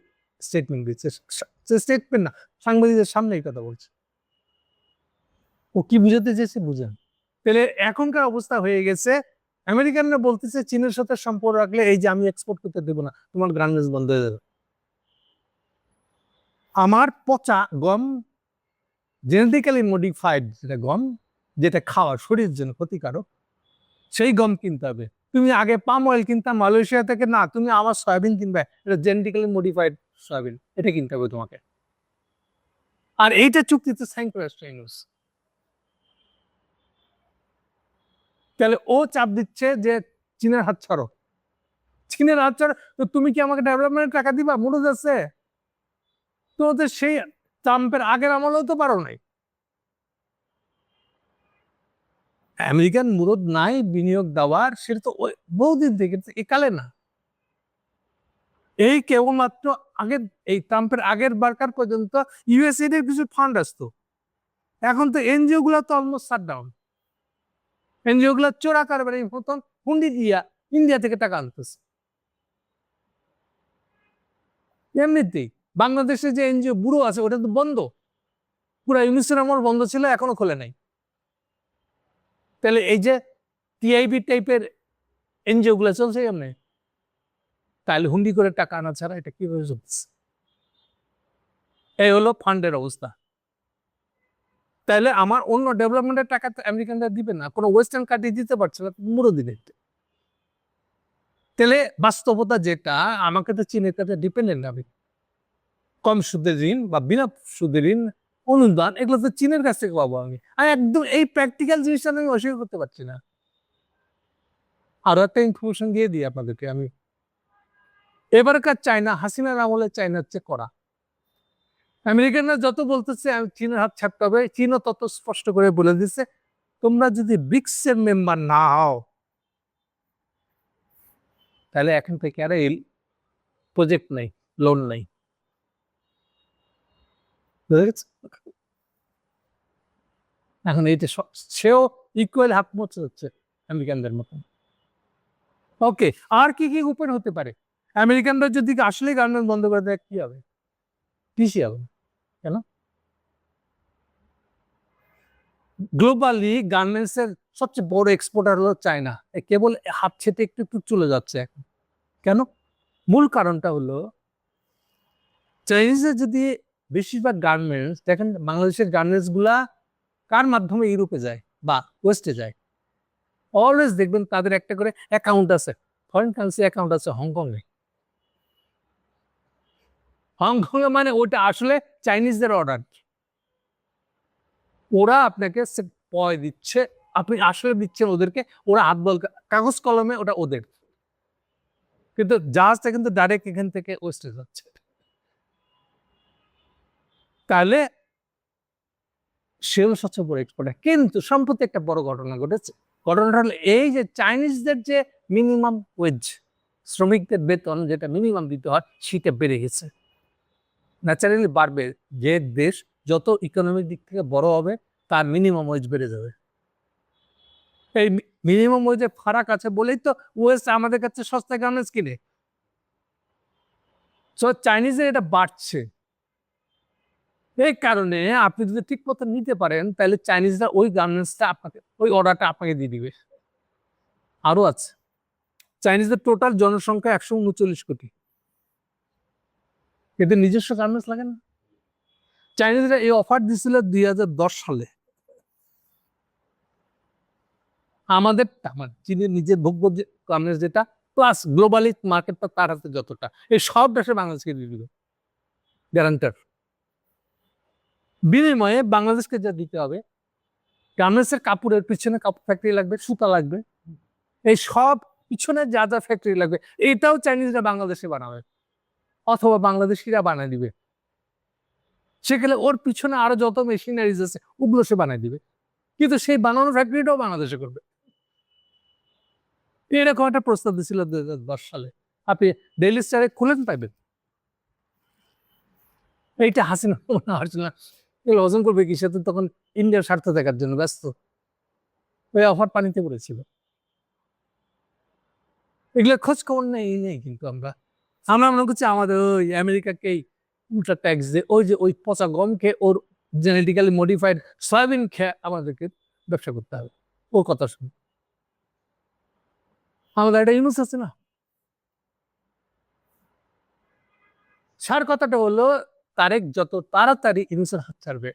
স্টেটমেন্ট দিচ্ছে, স্টেটমেন্ট না, সাংবাদিকদের সামনে এই কথা বলছে। ও কি বুঝাতে চেয়েছে বুঝেন? তাহলে এখনকার অবস্থা হয়ে গেছে, আমেরিকানরা বলতেছে চীনের সাথে সম্পর্ক রাখলে এই যে আমি এক্সপোর্ট করতে দেবো না, তোমার গার্মেন্টস বন্ধ হয়ে যাবে। আমার পচা গম, জেনেটিক্যালি মডিফাইড যেটা গম, যেটা খাওয়া শরীরের জন্য ক্ষতিকারক, সেই গম কিনতে হবে। তুমি আগে পাম অয়েল কিনতাম মালয়েশিয়া থেকে, না তুমি আমার সয়াবিন কিনবে, এটা জেনেটিক্যালি মডিফাইড সয়াবিন, এটা কিনতে হবে তোমাকে। আর এইটা চুক্তিতে সাইন করে আসছে ইউনূস। তাহলে ও চাপ দিচ্ছে যে চীনের হাত ছাড়ো, চীনের হাত ছাড়ো, তো তুমি কি আমাকে ডেভেলপমেন্টের টাকা দিবা? মুরুদ আছে তো ওদের, সেই ট্রাম্পের আগের আমলেও তো পারো নাই। আমেরিকান মুরুদ নাই বিনিয়োগ দেওয়ার, সেটা তো বহুদিন থেকে, একালে না। এই কেবলমাত্র আগের, এই ট্রাম্পের আগের বারকার পর্যন্ত ইউএসএইড এর কিছু ফান্ড আসতো, এখন তো এনজিও গুলা তো অলমোস্ট শাট ডাউন। এনজিও গুলা চোরা কারবারের মতন হুন্ডি দিয়া ইন্ডিয়া থেকে টাকা আনতেছে। এমনিতেই বাংলাদেশে যে এনজিও ব্যুরো আছে ওটা তো বন্ধ, পুরা ইউনিসের আমল বন্ধ ছিল, এখনো খোলে নাই। তাহলে এই যে টিআইবি টাইপের এনজিও গুলা চলছে এমনি, তাহলে হুন্ডি করে টাকা আনা ছাড়া এটা কিভাবে চলছে? এই হলো ফান্ডের অবস্থা। তাহলে আমার অন্য ডেভেলপমেন্টের টাকা তো আমেরিকানরা দিবে না, কোনো ওয়েস্টার্ন কান্ট্রি দিতে পারছে না, মুরো দিবে। তাহলে বাস্তবতা যেটা, আমাকে তো চীনের কাছে ডিপেন্ডেন্ট, আমি কম সুদের ঋণ বা বিনা সুদের ঋণ, অনুদান, এগুলো তো চীনের কাছ থেকে পাবো আমি। আর একদম এই প্র্যাকটিক্যাল জিনিসটা আমি অস্বীকার করতে পারছি না। আরো একটা ইনফরমেশন দিয়ে দিই আপনাদেরকে আমি, এবারকার চায়না, হাসিনার আমলে চায়নার চেয়ে করা। আমেরিকানরা যত বলতেছে চীনের হাত ছাড়তে হবে, চীনও তত স্পষ্ট করে বলে দিচ্ছে, তোমরা যদি ব্রিক্স এর মেম্বার না হও, তাহলে এখন থেকে আর এই প্রজেক্ট নেই, লোন নেই। এখন এইটা সেও ইকুয়াল হাত মরতে হচ্ছে আমেরিকানদের মতন। ওকে, আর কি কি ওপেন হতে পারে? আমেরিকানরা যদি আসলে গার্মেন্টস বন্ধ করে দেয় কি হবে? কৃষি হবে কেন? গ্লোবালি গার্মেন্টস এর সবচেয়ে বড় এক্সপোর্টার হলো চায়না, কেবল হাত ছেটে একটু একটু চলে যাচ্ছে এখন। কেন? মূল কারণটা হলো চাইনিজের যদি বেশিরভাগ গার্মেন্টস দেখেন, বাংলাদেশের গার্মেন্টস গুলা কার মাধ্যমে ইউরোপে যায় বা ওয়েস্টে যায়, অলওয়েজ দেখবেন তাদের একটা করে অ্যাকাউন্ট আছে, ফরেন কারেন্সি অ্যাকাউন্ট আছে হংকং এ। হংকং এ মানে ওটা আসলে চাইনিজদের অর্ডার, ওরা আপনাকে পয় দিচ্ছে, আপনি আসলে দিচ্ছেন ওদেরকে, ওরা হাত বল কাগজ কলমে ওটা ওদের, কিন্তু জাহাজটা কিন্তু ডাইরেক্ট এখান থেকে ওয়েস্টে যাচ্ছে। তাহলে সেও সবচেয়ে বড় এক্সপোর্টার। কিন্তু সম্প্রতি একটা বড় ঘটনা ঘটেছে, ঘটনাটা হলো এই যে চাইনিজদের যে মিনিমাম ওয়েজ, শ্রমিকদের বেতন যেটা মিনিমাম দিতে হয়, সেটা বেড়ে গেছে। ন্যাচারালি বাড়বে, যে দেশ যত ইকোনমিক দিক থেকে বড় হবে তার মিনিমাম ওয়েজ বেড়ে যাবে। এই মিনিমাম ওয়েজের ফারাক আছে বলেই তো ওয়েস্ট আমাদের কাছে সস্তা গার্মেন্টস কিনে। সো চাইনিজের এটা বাড়ছে, এই কারণে আপনি যদি ঠিক মতো নিতে পারেন তাহলে চাইনিজরা ওই গার্মেন্টসটা আপনাকে, ওই অর্ডারটা আপনাকে দিয়ে দিবে। আরো আছে, চাইনিজদের টোটাল জনসংখ্যা 139 কোটি, এদের নিজস্ব গার্মেন্টস লাগে না। চাইনিজরা এই অফার দিছিল 2010 সালে, আমাদের আমার চীনের নিজের ভোগ্য যে গার্মেন্টস যেটা, প্লাস গ্লোবালি মার্কেটটা তার হাতে যতটা, এই সব দেশে বাংলাদেশকে দিয়ে দিল গ্যারান্টার। বিনিময়ে বাংলাদেশকে যা দিতে হবে, গার্মেন্টসের কাপড়ের পিছনে কাপড় ফ্যাক্টরি লাগবে, সুতা লাগবে, এই সব পিছনে যা যা ফ্যাক্টরি লাগবে এটাও চাইনিজরা বাংলাদেশে বানাবে অথবা বাংলাদেশিরা বানায় দিবে। সেখানে ওর পিছনে আরো যত মেশিনারিজ আছে ওগুলো সে বানায় দিবে, কিন্তু সেই বানানোর ফ্যাক্টরিটাও বাংলাদেশে করবে। এরকম একটা প্রস্তাব দিয়েছিল 2010 সালে, আপনি ডেইলি স্টারে খুলেন পাইবেন। এইটা হাসিনা মনে হচ্ছিল না, এগুলো হজম করবে কি, সে তো তখন ইন্ডিয়ার স্বার্থ দেখার জন্য ব্যস্ত, ওই অফার পানিতে পড়েছিল। এগুলো খোঁজ খবর নেই কিন্তু আমরা আমরা মনে করছি আমাদের ওই আমেরিকাকেই উল্টা ট্যাক্স দিয়ে, ওই যে ওই পচা গম খেয়ে, ওর জেনেটিক্যালি মডিফাইড সয়াবিন খেয়ে আমাদেরকে ব্যবসা করতে হবে, ওর কথা শুনে। আমাদের একটা ইউনুস আছে না, সার কথাটা হলো তারেক যত তাড়াতাড়ি ইউনুসের হাত ছাড়বে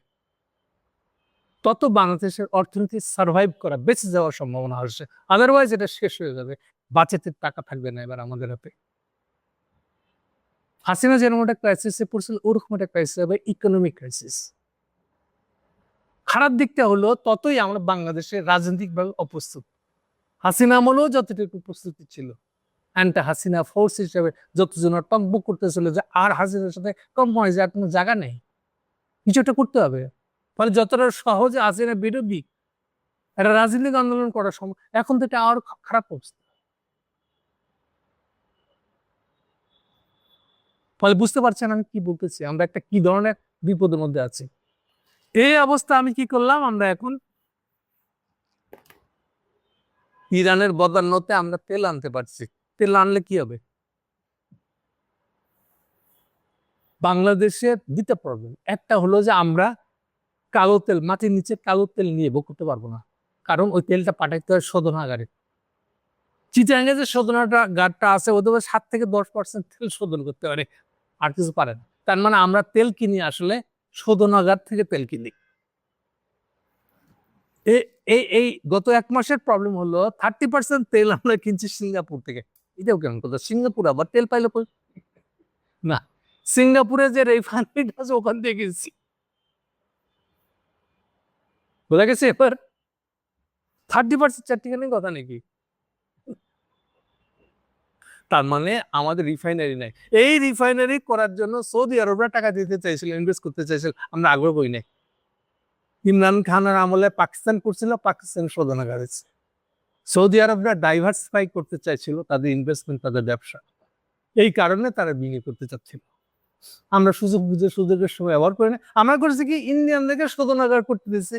তত বাংলাদেশের অর্থনীতি সার্ভাইভ করা, বেঁচে যাওয়ার সম্ভাবনা আসছে। আদারওয়াইজ এটা শেষ হয়ে যাবে, বাজেটে টাকা থাকবে না এবার আমাদের হাতে। হাসিনা যেরকম একটা ক্রাইসিসে পড়ছিল, ওরকম একটা ক্রাইসিস হবে, ইকোনমিক ক্রাইসিস। খারাপ দিকটা হলো ততই আমরা বাংলাদেশে রাজনৈতিকভাবে অপ্রস্তুত। হাসিনা আমলেও যতটুকু প্রস্তুতি ছিল, অ্যান্টি হাসিনা ফোর্স হিসেবে যতজন টকবক করতেছিল যে আর হাসিনার সাথে কম্প্রোমাইজ আর কোনো জায়গা নেই, কিছু একটা করতে হবে। ফলে যতটা সহজে হাসিনা বিরোধী একটা রাজনৈতিক আন্দোলন করার সময়, এখন তো এটা আরো খারাপ অবস্থা। ফলে বুঝতে পারছেন আমি কি বলতেছি, আমরা একটা কি ধরনের বিপদের মধ্যে আছি। এই অবস্থা আমি কি করলাম, আমরা এখন ইরানের বদান্যতে আমরা তেল আনতে পারছি। তেল আনলে কি হবে? বাংলাদেশের দুইটা প্রবলেম। একটা হলো যে আমরা কালো তেল, মাটির নিচে কালো তেল নিয়ে ভোগ করতে পারবো না, কারণ ওই তেলটা পাঠাইতে হয় শোধনাগারে। চিটাগাঙ্গে যে শোধনাগারটা আছে ওদের 7 থেকে 10% তেল শোধন করতে পারে, আর কিছু পারে না। তার মানে আমরা তেল কিনি আসলে শোধনাগার থেকে তেল কিনি। এই গত 1 মাসের প্রবলেম হলো 30% তেল আমরা কিনছি সিঙ্গাপুর থেকে। এটাও কেমন কথা? সিঙ্গাপুর আবার তেল পাইলো কই? না, সিঙ্গাপুরে যে রিফাইনারিটা আছে ওখান থেকে কিনছি। বোঝা গেছে এবার? 30% চারটিখানি কথা নাকি? তার মানে আমাদের রিফাইনারি নাই। এই রিফাইনারি করার জন্য সৌদি আরবরা টাকা দিতে চাইছিল, ইনভেস্ট করতে চাইছিল, আমরা আগ্রহ করি নাই। ইমরান খানের আমলে পাকিস্তান করছিল, পাকিস্তান শোধনাগার হয়েছে। সৌদি আরবরা ডাইভার্সিফাই করতে চাইছিল তাদের ইনভেস্টমেন্ট, তাদের ব্যবসা। এই কারণে তারা বিনিয়োগ করতে চাচ্ছিল। আমরা সুযোগ বুঝে সুযোগের সময় ব্যবহার করি না। আমরা করেছি কি, ইন্ডিয়ানদেরকে শোধনাগার করতে দিয়েছে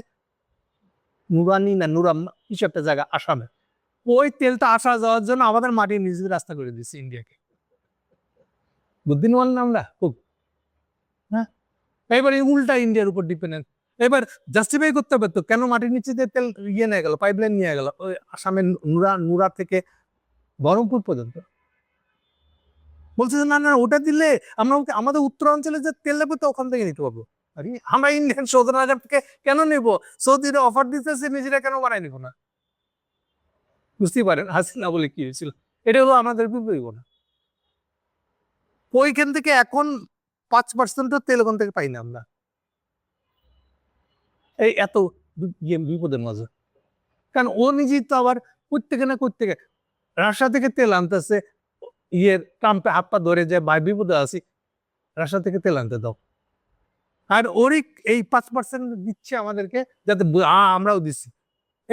নুরানি না নুরাম কিছু একটা জায়গা আসামে। ওই তেলটা আসা যাওয়ার জন্য আমাদের মাটির নিচে রাস্তা করে দিচ্ছে ইন্ডিয়াকে। বুদ্ধিমান না আমরা খুব? হ্যাঁ, এবারে উল্টা ইন্ডিয়ার উপর ডিপেন্ডেন্ট। এবার জাস্টিফাই করতে হবে তো, কেন মাটির নিচে যে তেল ইয়ে নিয়ে গেল, পাইপলাইন নিয়ে গেল ওই আসামের নুরা থেকে বহরমপুর পর্যন্ত। বলছে যে না না, ওটা দিলে আমরা আমাদের উত্তরাঞ্চলে যে তেল লাগবে তো ওখান থেকে নিতে পারবো। আরে আমরা ইন্ডিয়ান শোধনাগার থেকে কেন নেবো? সৌদিরা অফার দিতেছে, নিজেরা কেন বানাই নিব না? বুঝতেই পারেন হাসিনা বলে কি হয়েছিল। এটা হলো আমাদের বিপরীত না। ওইখান থেকে এখন 5% তেল ওখান থেকে পাই না আমরা, এই এত বিপদের মাঝে। কারণ ও নিজেই তো আবার প্রত্যেকে না প্রত্যেকে রাশিয়া থেকে তেল আনতেছে, ট্রাম্পে হাত পা ধরে যায়, ভাই বিপদে আছি, রাশিয়া থেকে তেল আনতে দাও। আর ওরই এই 5% দিচ্ছে আমাদেরকে, যাতে আমরাও দিচ্ছি।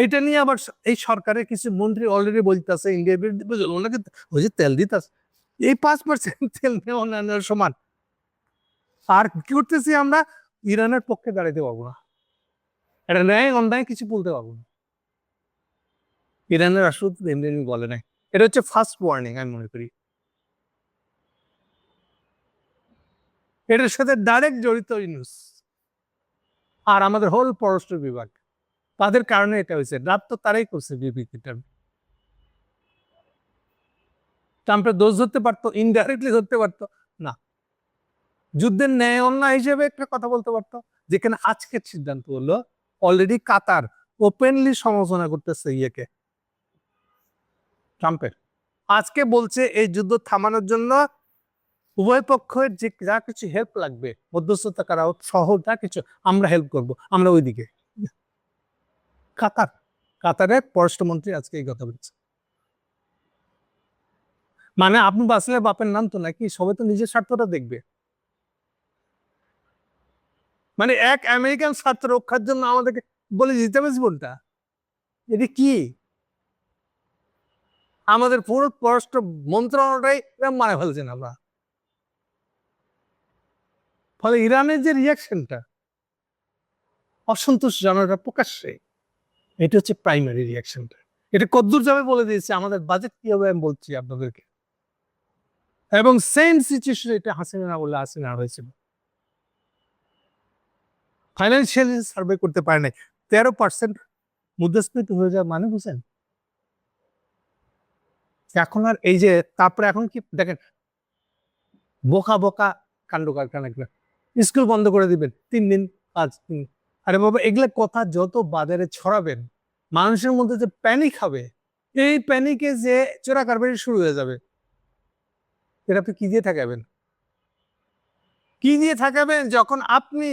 এইটা নিয়ে আবার এই সরকারের কিছু মন্ত্রী অলরেডি বলতেছে ইন্ডিয়ার বিরুদ্ধে, ওনাকে ওই যে তেল দিতেছে, এই 5% তেল নেওয়া নেওয়ার সমান। আর কি করতেছি আমরা? ইরানের পক্ষে দাঁড়াইতে পারবো না, এটা ন্যায় অন্যায় কিছু বলতে পারবো না। ইরানের রাষ্ট্রপতি এমনি এমনি বলে নাই, এটা হচ্ছে ফার্স্ট ওয়ার্নিং আমি মনে করি। এটার সাথে ডাইরেক্ট জড়িত ইউনূস আর আমাদের হোল পররাষ্ট্র বিভাগ, তাদের কারণে এটা হয়েছে। রাত তো তারাই করছে বিবৃতিটা। ট্রাম্পের দোষ ধরতে পারতো, ইনডাইরেক্টলি ধরতে পারতো না, যুদ্ধের ন্যায় অন্যায় হিসেবে একটা কথা বলতে পারতো। যেখানে আজকের সিদ্ধান্ত হলো অলরেডি কাতার ওপেনলি সমালোচনা করতেছে ইয়েকে, ট্রাম্পের। আজকে বলছে এই যুদ্ধ থামানোর জন্য উভয় পক্ষের যে যা কিছু হেল্প লাগবে, মধ্যস্থতা করা সহ যা কিছু, আমরা হেল্প করব, আমরা ওইদিকে। কাতারের পররাষ্ট্রমন্ত্রী আজকে এই কথা বলছে। মানে আপনি বাঁচলে বাপের নাম তো নাকি, সবাই তো নিজের স্বার্থটা দেখবে। মানে এক আমেরিকান স্বার্থ রক্ষার জন্য আমাদেরকে বলে দিতে হবে জীবনটা, এটা কি? আমাদের পুরো পররাষ্ট্র মন্ত্রণালয়টাই মারা ফেলছেন আমরা। ফলে ইরানের যে রিয়াকশনটা অসন্তোষজনকটা প্রকাশ্যে, এটা হচ্ছে প্রাইমারি রিয়াকশনটা। এটা কদ্দূর যাবে বলে দিয়েছে, আমাদের বাজেট কি হবে আমি বলছি আপনাদেরকে। এবং সেম সিচুয়েশন এটা হাসিনা বলে হাসিনা হয়েছিল, ফাইন্যান্সিয়ালি সার্ভে করতে পারে নাই, 13% মুদ্রাস্ফীতি হয়ে যায়, মানে বুঝেন? এখন আর এই যে তারপরে এখন কি দেখেন, বোকা বোকা কাণ্ড কারখানা, স্কুল বন্ধ করে দিবেন 3 দিন 5 দিন, আরে বাবা, এগুলা কথা যত বাজারে ছড়াবেন, মানুষের মধ্যে যে প্যানিক হবে, এই প্যানিকে যে চোরা কারবারি শুরু হয়ে যাবে। এটা আপনি কি দিয়ে ঠেকাবেন? কি দিয়ে ঠেকাবেন যখন আপনি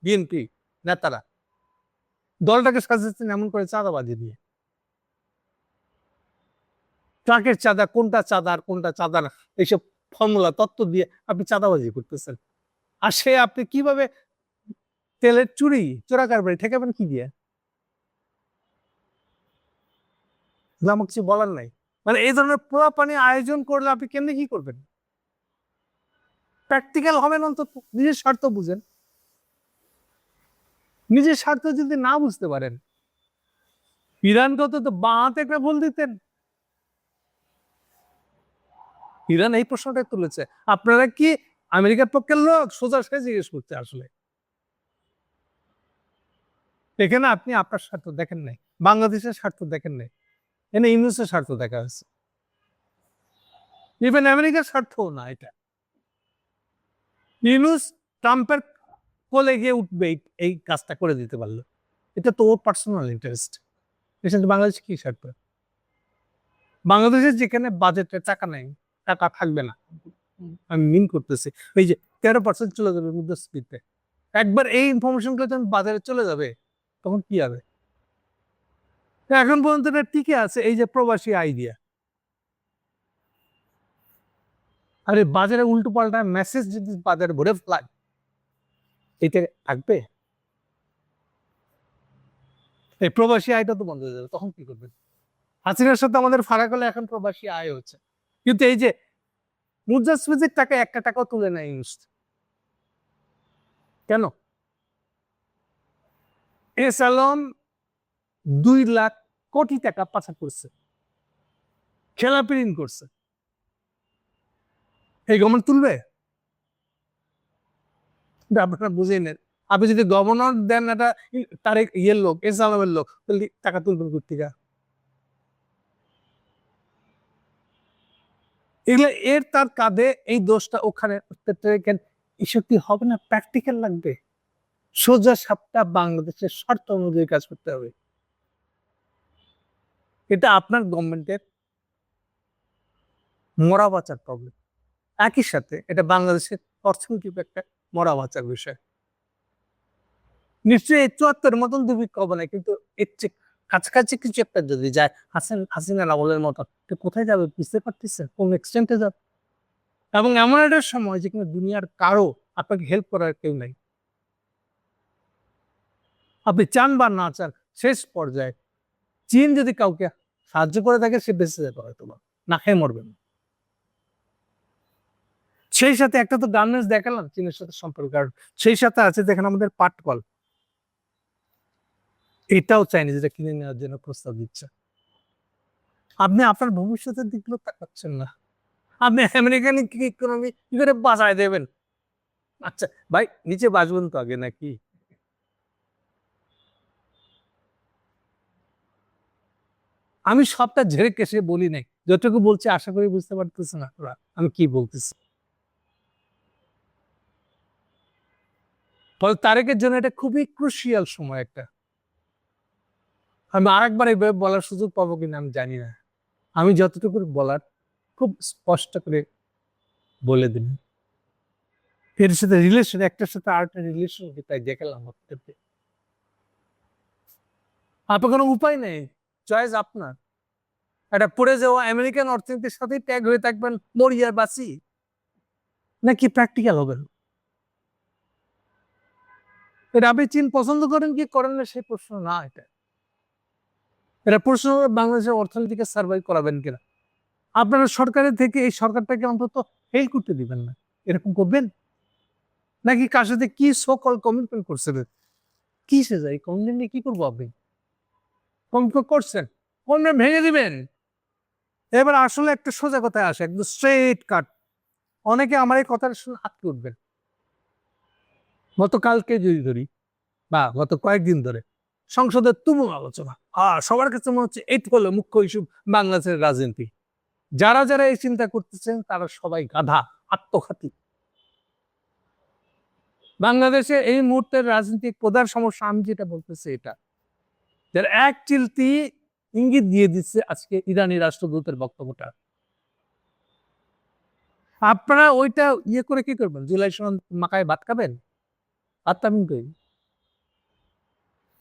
বিএনপি নেতারা দলটাকে সাজাচ্ছেন এমন করে চাঁদাবাজি দিয়ে? ট্রাকের চাঁদা, কোনটা চাঁদা আর কোনটা চাঁদা না, এইসব ফর্মুলা তত্ত্ব দিয়ে আপনি চাঁদাবাজি করতেছেন। আর সে আপনি কিভাবে তেলের চুরি চোরা কারবারি ঠেকাবেন কি দিয়ে? আমার কিছু বলার নাই। মানে এই ধরনের পোড়াপানি আয়োজন করলে আপনি কেমনে কি করবেন? প্র্যাকটিক্যাল হবেন অন্তত। নিজের স্বার্থ বুঝেন। নিজের স্বার্থ যদি না বুঝতে পারেন, ইরানকে তো বাঁ হাতে একটা ভুল দিতেন। ইরান এই প্রশ্নটাই তুলেছে, আপনারা কি আমেরিকার পক্ষের লোক? সোজা সে জিজ্ঞেস করছে আসলে। এখানে আপনি আপনার স্বার্থ দেখেন নাই, বাংলাদেশের স্বার্থ দেখেন নাই, এখানে ইউনুসের স্বার্থ দেখা হয়েছে। ইভেন আমেরিকার স্বার্থও না এটা। ইউনুস ট্রাম্পের কোলে গিয়ে উঠবে এই কাজটা করে দিতে পারলো। এটা তো ওর পার্সোনাল ইন্টারেস্ট। এর সাথে বাংলাদেশ কি স্বার্থ? বাংলাদেশের যেখানে বাজেটে টাকা নেই, টাকা থাকবে না, আমি মিন করতেছি, ওই যে 13% চলে যাবে মুদ্রাস্ফীতিতে। একবার এই ইনফরমেশনগুলো যখন বাজারে চলে যাবে, তখন কি হবে? এখন পর্যন্ত এটা টিকে আছে এই যে প্রবাসী আইডিয়া। আরে বাজারে উল্টো পাল্টা মেসেজ যদি বাজারে ভরে ফেলায়, এটা থাকবে? এই প্রবাসী আয়টা তো বন্ধ হয়ে যাবে, তখন কি করবেন? হাসিনার সাথে আমাদের ফারাক হলে এখন প্রবাসী আয় হচ্ছে, কিন্তু এই যে মুদ্রাস্ফীতির টাকা একটা টাকাও তুলে নেয় ইউনুস। কেন? এস আলম 2 লাখ কোটি টাকা পাচার করছে, খেলাপি ঋণ করছে, এই গভর্নমেন্ট তুলবে? আপনারা বুঝেই নেন। আপনি যদি গভর্নর দেন একটা তার ইয়ের লোক, এস আলমের লোক, তাহলে টাকা তুলবেন কোথেকে? এগুলো এর তার কাঁধে এই দোষটা ওখানে ইস্যুটি হবে না, প্র্যাকটিক্যাল লাগবে। সোজা সাপটা বাংলাদেশের শর্ত অনুযায়ী কাজ করতে হবে। এটা আপনার গভর্নমেন্টের মরা বাঁচার প্রবলেম। একই সাথে এটা বাংলাদেশের অর্থনৈতিক একটা মরা বাঁচার বিষয়। নিশ্চয়ই 74 মতন দুর্ভিক্ষ হবে না, কিন্তু এর চেয়ে কাছাকাছি কিছু একটা যদি যায়, হাসিনার আমলের মতো, কোথায় যাবে বুঝতে পারতেছেন? কোন এক্সটেন্টে যাবে? এবং এমন একটা সময় যেখানে দুনিয়ার কারো আপনাকে হেল্প করার কেউ নাই। আপনি চান বা না চান, শেষ পর্যায়ে চীন যদি কাউকে সাহায্য করে থাকে, সে বেঁচে যাবে হয়তো, না খেয়ে মরবে না। সেই সাথে একটা তো গার্মেন্টস দেখালাম চীনের সাথে সম্পর্ক, আর সেই সাথে আছে দেখেন আমাদের পাটকল, এটাও চাইনিজরা কিনে নেওয়ার জন্য প্রস্তাব দিচ্ছে। আপনি আপনার ভবিষ্যতের দিকগুলো তাকাচ্ছেন না, আপনি আমেরিকান ইকোনমি কি করে বাঁচায় দেবেন? আচ্ছা ভাই, নিচে বাঁচবেন তো আগে নাকি? আমি সবটা ঝেড়ে কেসে বলি নাই, যতটুকু বলছি আশা করি বুঝতে পারতেছেন আপনারা আমি কি বলতেছি। ফলে তারেকের জন্য এটা খুবই ক্রুশিয়াল সময় একটা। আমি আরেকবার এইভাবে বলার সুযোগ পাবো কিনা আমি জানি না। আমি যতটুকু বলার খুব স্পষ্ট করে বলে দিন। এর সাথে রিলেশন, একটার সাথে আরেকটা রিলেশন তাই দেখালাম আপনাকে। আপনার কোনো উপায় নেই, চয়েস আপনার। এটা পড়ে যাওয়া আমেরিকান অর্থনীতির সাথে ট্যাগ হয়ে থাকবেন মরিয়া বাসি, নাকি প্র্যাকটিক্যাল হবেন? এটা আপনি চীন পছন্দ করেন কি করেন না সেই প্রশ্ন না, এটা প্রশ্ন বাংলাদেশের অর্থনীতিকে সার্ভাইভ করাবেন কিনা। আপনারা সরকারের থেকে এই সরকারটাকে অন্তত ফেল করতে দিবেন না, এরকম করবেন? নাকি কার সাথে কি সকল কমিটমেন্ট করছেন? কি সে যায় কমিটমেন্ট নিয়ে কি করবো? আপনি কমিটমেন্ট করছেন, কমিটমেন্ট ভেঙে দিবেন। এবার আসলে একটা সোজা কথায় আসে, একদম স্ট্রেট কাট। অনেকে আমার এই কথাটা শুনে আটকে উঠবেন। গতকালকে যদি ধরি বা গত কয়েকদিন ধরে সংসদের তুমুল আলোচনা, আর সবার কাছে মনে হচ্ছে এটি হলো মুখ্য ইস্যু বাংলাদেশের রাজনীতি। যারা যারা এই চিন্তা করতেছেন তারা সবাই গাধা, আত্মঘাতী। বাংলাদেশে এই মুহূর্তের রাজনৈতিক প্রধান সমস্যা আমি যেটা বলতেছি এটা, যার এক চিলতি ইঙ্গিত দিয়ে দিচ্ছে আজকে ইরানি রাষ্ট্রদূতের বক্তব্যটা। আপনারা ওইটা ইয়ে করে কি করবেন? জুলাই সনদ মাকায় ভাত খাবেন? ভাত খাবেন কই?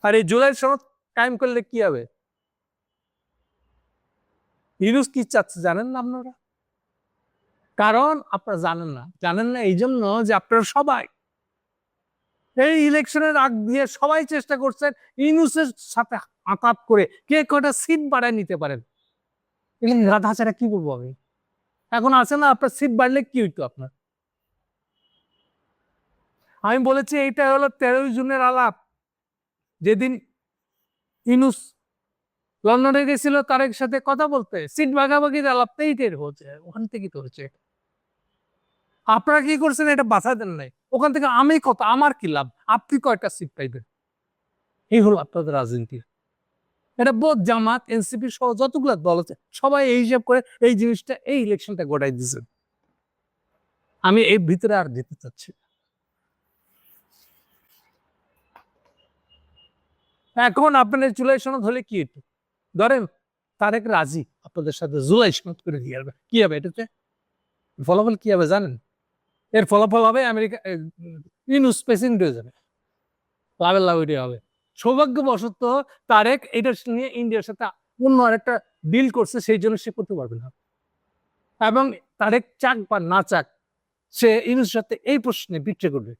আর এই জুলাই সনদ কায়েম করলে কি হবে? ইউনূস কি চাচ্ছে জানেন না আপনারা? কারণ আপনারা জানেন না এই জন্য যে আপনারা সবাই এই ইলেকশনের আগ দিয়ে সবাই চেষ্টা করছেন ইউনূসের সাথে আঁতাত করে কে কয়টা সিট বাড়ায় নিতে পারেন। এগুলো গাধা ছাড়া কি বলবো আমি? এখন আছে না আপনার সিট বাড়লে কি হইতো আপনার? আমি বলেছি এইটা হলো 13 জুনের আলাপ, যেদিন ইউনূস লন্ডনে গেছিল তারেক সাথে কথা বলতে, সিট ভাগাভাগির আলাপটাই টের হচ্ছে, ওখান থেকেই তো হচ্ছে। আপনারা কি করছেন এটা বাধা দেন নাই, ওখান থেকে আমি কত, আমার কি লাভ, আপনি কয়টা সিট পাইবেন, এই হলো আপনাদের রাজনীতি। এটা বোধ জামাত এনসিপি সহ যতগুলো দল আছে সবাই এই হিসাব করে এই জিনিসটা এই ইলেকশনটা গোটাই দিচ্ছে। আমি এই ভিতরে আর যেতে চাচ্ছি না। এখন আপনাদের জুলাই সনদ হলে কি হতো? ধরেন তারেক রাজি আপনাদের সাথে জুলাই সনদ করে দিয়ে আসবে, কি হবে এটাতে? ফলাফল কি হবে জানেন? এর ফলাফল হবে আমেরিকা ইউনূস প্রেসিডেন্ট হয়ে যাবে, লাভের লাভ ওইটাই হবে। সৌভাগ্যবশত তারেক এটা নিয়ে ইন্ডিয়ার সাথে অন্য আরেকটা ডিল করছে, সেই জন্য সে করতে পারবে না। এবং তারেক চাক বা না চাক সে ইউনূসের সাথে এই প্রশ্নে বিট্রে করবে।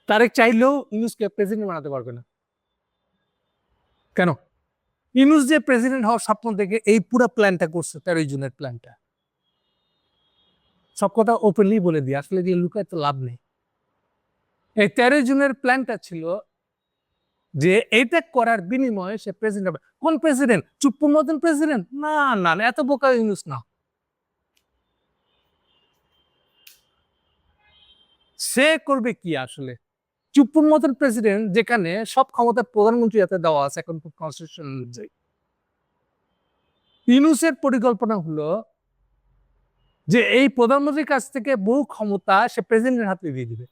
তারেক চাইলেও ইউনূসকে প্রেসিডেন্ট বানাতে পারবে না। কেন? ইউনূস যে প্রেসিডেন্ট হওয়ার স্বপ্ন দেখে এই পুরো প্ল্যানটা করছে, 13 জুনের প্ল্যানটা। সব কথা ওপেনলি বলে দিই, আসলে দিয়ে লুকায় তো লাভ নেই। এই 13 জুনের প্ল্যানটা ছিল যে এইটা করার বিনিময়ে সে প্রেসিডেন্ট হবে। কোন প্রেসিডেন্ট? চুপ্পুর মতন প্রেসিডেন্ট? না না, এত বোকা ইউনূস না। সে করবে কি আসলে? চুপ্পুর মতন প্রেসিডেন্ট যেখানে সব ক্ষমতা প্রধানমন্ত্রী হাতে দেওয়া আছে এখন কনস্টিটিউশন অনুযায়ী। ইউনূসের পরিকল্পনা হলো যে এই প্রধানমন্ত্রীর কাছ থেকে বহু ক্ষমতা সে প্রেসিডেন্টের হাতে দিয়ে দিবে,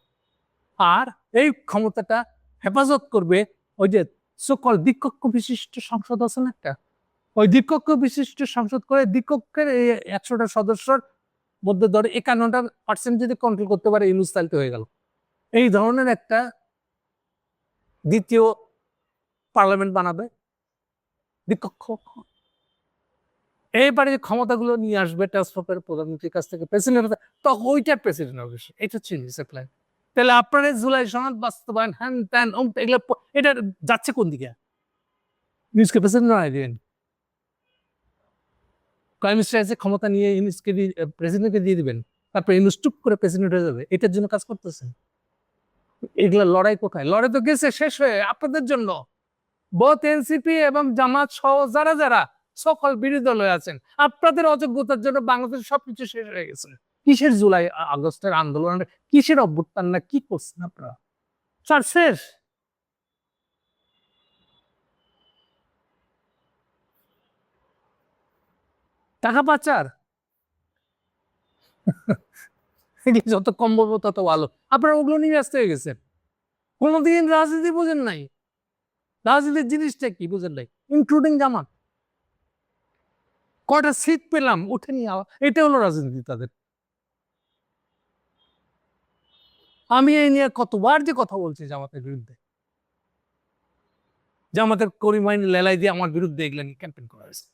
আর এই ক্ষমতাটা হেফাজত করবে ওই যে সকল দ্বিকক্ষ বিশিষ্ট সংসদ আছে না একটা, ওই দ্বিকক্ষ বিশিষ্ট সংসদ করে দ্বিকক্ষের এই 100টা সদস্যর মধ্যে ধরে 51% যদি কন্ট্রোল করতে পারে ইউনূস তাইলে হয়ে গেল। এই ধরনের একটা দ্বিতীয় পার্লামেন্ট বানাবে দ্বিকক্ষ। এইবারে যে ক্ষমতাগুলো নিয়ে আসবে ট্রান্সফার করে প্রধানমন্ত্রীর কাছ থেকে প্রেসিডেন্ট হবে, তখন ওইটা প্রেসিডেন্ট হবে। এটা হচ্ছে ইউনূসের প্ল্যান। তাহলে আপনারা জুলাই সনদ বাস্তবায়ন হ্যান ত্যান এগুলো এটা যাচ্ছে কোন দিকে? ইউনূসকে প্রেসিডেন্ট বানাই দিবেন, প্রাইম মিনিস্টার এসে ক্ষমতা নিয়ে ইউনূসকে প্রেসিডেন্টকে দিয়ে দিবেন, তারপর ইউনূস চুপ করে প্রেসিডেন্ট হয়ে যাবে। এটার জন্য কাজ করতেছেন? এগুলা লড়াই কোথায়? লড়াই তো গেছে শেষ হয়ে আপনাদের জন্য। বোথ এনসিপি এবং জামাত সহ যারা যারা সকল বিরোধী দল হয়ে আছেন, আপনাদের অযোগ্যতার জন্য বাংলাদেশ সবকিছু শেষ হয়ে গেছে। কিসের জুলাই আগস্টের আন্দোলন, কিসের অভ্যুত্থান, না কি করছেন আপনারা? স্যার শেষ। টাকা পাচার যত কম বলবো তত ভালো। আপনারা ওগুলো নিয়ে ব্যস্ত হয়ে গেছেন, কোনোদিন রাজনীতি বোঝেন নাই। রাজনীতির জিনিসটা কি বুঝেন নাই, ইনক্লুডিং জামাত। কয়টা সিট পেলাম উঠে নিয়ে এটা হলো রাজনীতি তাদের। আমি এই নিয়ে কতবার যে কথা বলছি জামাতের বিরুদ্ধে, জামাতের করিম আইন লেলাই দিয়ে আমার বিরুদ্ধে এগুলো নিয়ে ক্যাম্পেইন করা হয়েছে।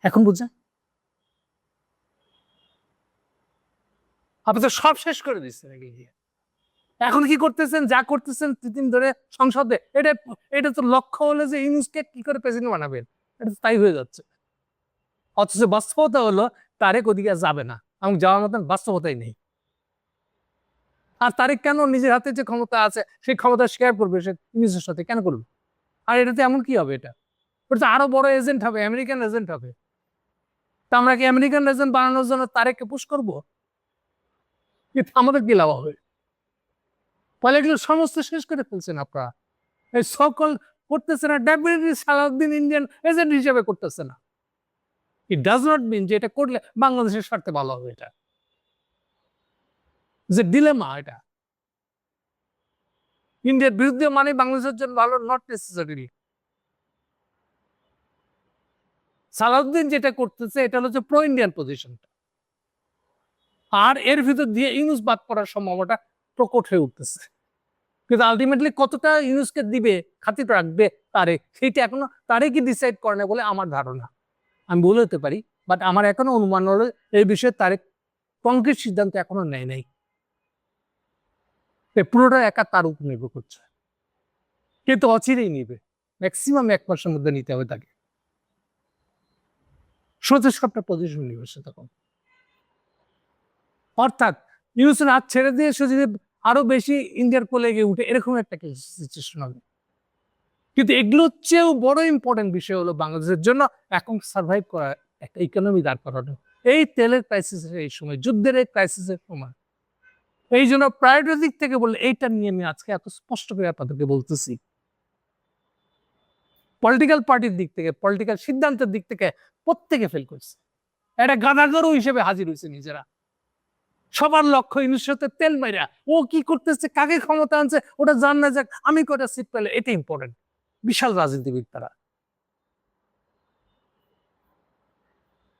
এখন বুঝছেন? আপনি তো সব শেষ করে দিচ্ছেন এগুলো দিয়ে। এখন কি করতেছেন? যা করতেছেন দুদিন ধরে সংসদে, এটা এটা তো লক্ষ্য হলো যে ইউনূসকে কি করে প্রেসিডেন্ট বানাবেন, এটা তো তাই হয়ে যাচ্ছে। অথচ বাস্তবতা হলো তারেক ওদিকে যাবে না, এবং যাওয়ার মতন বাস্তবতাই নেই। আর তারেক কেন নিজের হাতে যে ক্ষমতা আছে সেই ক্ষমতা শেয়ার করবে সে ইউনূসের সাথে, কেন করবে? আর এটাতে এমন কি হবে? এটা ওটা আরো বড় এজেন্ট হবে, আমেরিকান এজেন্ট হবে। তা আমরা কি আমেরিকান এজেন্ট বানানোর জন্য তারেককে পুশ করবো? কিন্তু আমাদের কি লাভ হবে? ফলে এগুলো সমস্ত শেষ করে ফেলছেন আপনারা। এই সকল করতেছে না, ডেফিনেটলি সালাউদ্দিন ইন্ডিয়ান এজেন্ট হিসেবে করতেছে না। ইট ডাজ নট মিন যে এটা করলে বাংলাদেশের স্বার্থে ভালো হবে। এটা যে ডিলেমা, এটা ইন্ডিয়ার বিরুদ্ধে মানে বাংলাদেশের জন্য ভালো, নট নেসেসারিলি। সালাউদ্দিন যেটা করতেছে এটা হচ্ছে প্রো ইন্ডিয়ান পজিশনটা, আর এর ভিতর দিয়ে ইউনুস বাদ পড়ার সম্ভাবনাটা প্রকট হয়ে উঠতেছে। কিন্তু আলটিমেটলি কতটা ইউনুসকে দিবে, খাতির রাখবে তারে, সেইটা এখনো তারে কি ডিসাইড করে না বলে আমার ধারণা। আমি বলে হতে পারি, বাট আমার এখনো অনুমান হলো এই বিষয়ে তারে কংক্রিট সিদ্ধান্ত এখনো নেয় নাই। পুরোটা একা তার উপর নির্ভর করছে, কিন্তু অচিরেই নিবে, ম্যাক্সিমাম 1 মাসের মধ্যে নিতে হবে তাকে। সবটা পজিশন নিবে সে তখন। অর্থাৎ ইউনুসের হাত ছেড়ে দিয়ে সে যদি আরো বেশি ইন্ডিয়ার কোলে গিয়ে উঠে, এরকম একটা সিচুয়েশন হবে। কিন্তু এগুলোর চেয়েও বড় ইম্পর্টেন্ট বিষয় হলো বাংলাদেশের জন্য এখন সার্ভাইভ করা, একটা ইকোনমি দাঁড় করানো। এই তেলের ক্রাইসিসের এই সময়, যুদ্ধের এই ক্রাইসিসের সময়, এই জন্য প্রায়োরিটির দিক থেকে বললে এইটা নিয়ে আমি আজকে এত স্পষ্ট করে আপনাদেরকে বলতেছি। পলিটিক্যাল পার্টির দিক থেকে, পলিটিক্যাল সিদ্ধান্তের দিক থেকে প্রত্যেকে ফেল করছে। একটা গাদাগরু হিসেবে হাজির হয়েছে নিজেরা। সবার লক্ষ্য ইউনুসের সাথে তেল মাইরা ও কি করতেছে, কাকে ক্ষমতা আনছে ওটা জান না যাক, আমি কয়টা সিট পেলে, এটা ইম্পর্টেন্ট। বিশাল রাজনীতিবিদ তারা,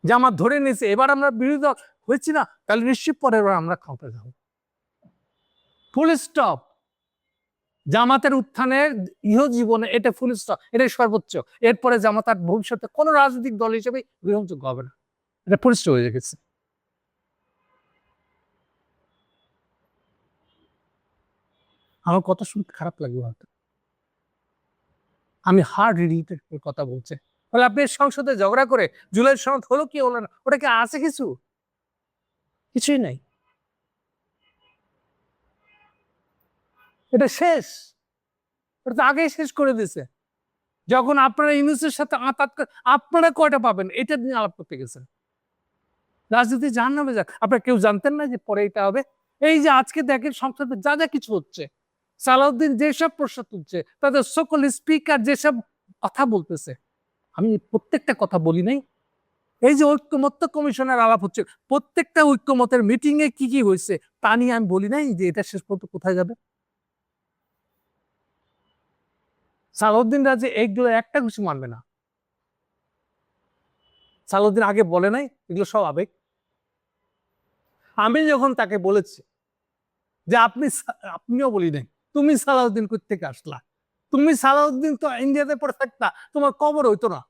যে আমার ধরে নিয়েছে এবার আমরা বিরোধী দল হয়েছি না, তাহলে নিশ্চিত পরের বার আমরা ক্ষমতা যাব। Full stop. জামাতের উত্থানের ইহ জীবনে এটা ফুল স্টপ, এটাই সর্বোচ্চ। এরপরে জামাত আর ভবিষ্যতে কোন রাজনৈতিক দল হিসেবে গ্রহণযোগ্য হবে না, এটা পরিষ্কার হয়ে গেছে। আমার কথা শুনতে খারাপ লাগবে হয়তো, আমি হার্ড রিলেটেড কথা বলছি। তাহলে আপনি সংসদে ঝগড়া করে জুলাই সনদ হলো কি হলো না, ওটা কি আছে কিছু? কিছুই নাই, এটা শেষ। ওটা তো আগেই শেষ করে দিয়েছে। যখন আপনারা ইউনুসের সাথে আঁতাত আপনারা কয়টা পাবেন এটা নিয়ে আলাপ করতে গেছেন। রাজনীতি জাহান্নামে যাক, আপনারা কেউ জানতেন না যে পরে এটা হবে? এই যে আজকে দেখেন সংসদে যা যা কিছু হচ্ছে, সালাউদ্দিন যেসব প্রশ্ন তুলছে, তাদের সকল স্পিকার যেসব কথা বলতেছে, আমি প্রত্যেকটা কথা বলি নাই। এই যে ঐক্যমত্য কমিশনের আলাপ হচ্ছে, প্রত্যেকটা ঐক্যমতের মিটিং এ কি কি হয়েছে তা নিয়ে আমি বলি নাই যে এটা শেষ পর্যন্ত কোথায় যাবে। সালাউদ্দিন রাজে এইগুলো একটা কিছু মানবে না। সালাউদ্দিন আগে বলে নাই, এগুলো সব আবেগ। আমি যখন তাকে বলেছি যে আপনিও বলি নাই, তুমি সালাউদ্দিন কই থেকে আসলা, তুমি সালাউদ্দিন তো ইন্ডিয়াতে পড়ে থাকতা, তোমার কবর হইতো না।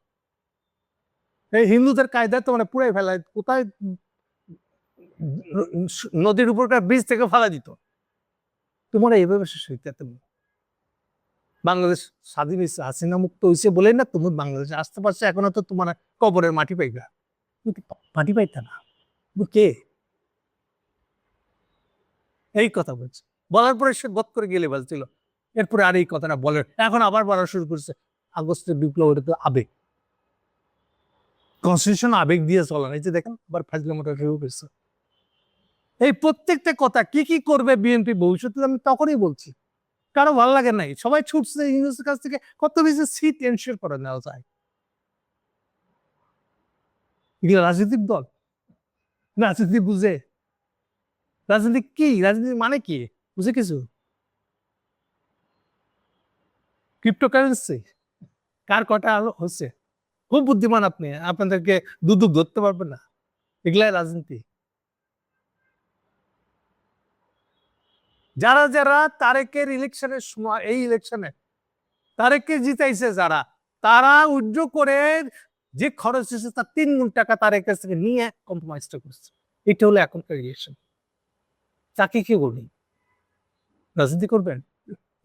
এই হিন্দুদের কায়দায় তো মানে পুরাই ফেলায়, কোথায় নদীর উপরকার ব্রিজ থেকে ফেলা দিত। তোমরা এইভাবে শেষ হইতে, বাংলাদেশ স্বাধীন হয়েছে, হাসিনা মুক্ত হয়েছে বলে না তুমি বাংলাদেশে আসতে পারছো, এখনো তো তোমার কবরের মাটি পাইবা, মাটি পাইতা না। কে এই কথা বলছে? বলার পরে সে গত করে গেলে বলছিল, এরপরে আর এই কথাটা বলে, এখন আবার বলা শুরু করছে। আগস্টের বিপ্লব, এটা তো আবেগ, কনস্টিটিউশন আবেগ দিয়ে চলে না। এই যে দেখেন আবার ফাজলামোটা শুরু করছে। এই প্রত্যেকটা কথা কি কি করবে বিএনপি ভবিষ্যতে, আমি তখনই বলছি, কারো ভালো লাগে নাই, সবাই ছুটছে ইংরেজের কাছ থেকে কত বেশি সিট এনশিওর করে নেওয়া যায়। এগুলো রাজনৈতিক দল? রাজনীতি বুঝে? রাজনীতি কি, রাজনীতি মানে কি বুঝে কিছু? ক্রিপ্টোকারেন্সি কার কটা হচ্ছে, খুব বুদ্ধিমান আপনি, আপনাদেরকে দুদুক ধরতে পারবেন না। এগুলাই রাজনীতি। যারা যারা তারেকের ইলেকশনের সময়, এই ইলেকশনে তারেককে জিতাইছে যারা, তারা উইথড্র করে যে খরচ হয়েছে তার 3 গুণ টাকা তারেক কাছ থেকে নিয়ে কম্প্রোমাইজটা করছে। এটা হলো এখনকার ইলেকশন। তাকে কি বলি রাজনীতি করবেন?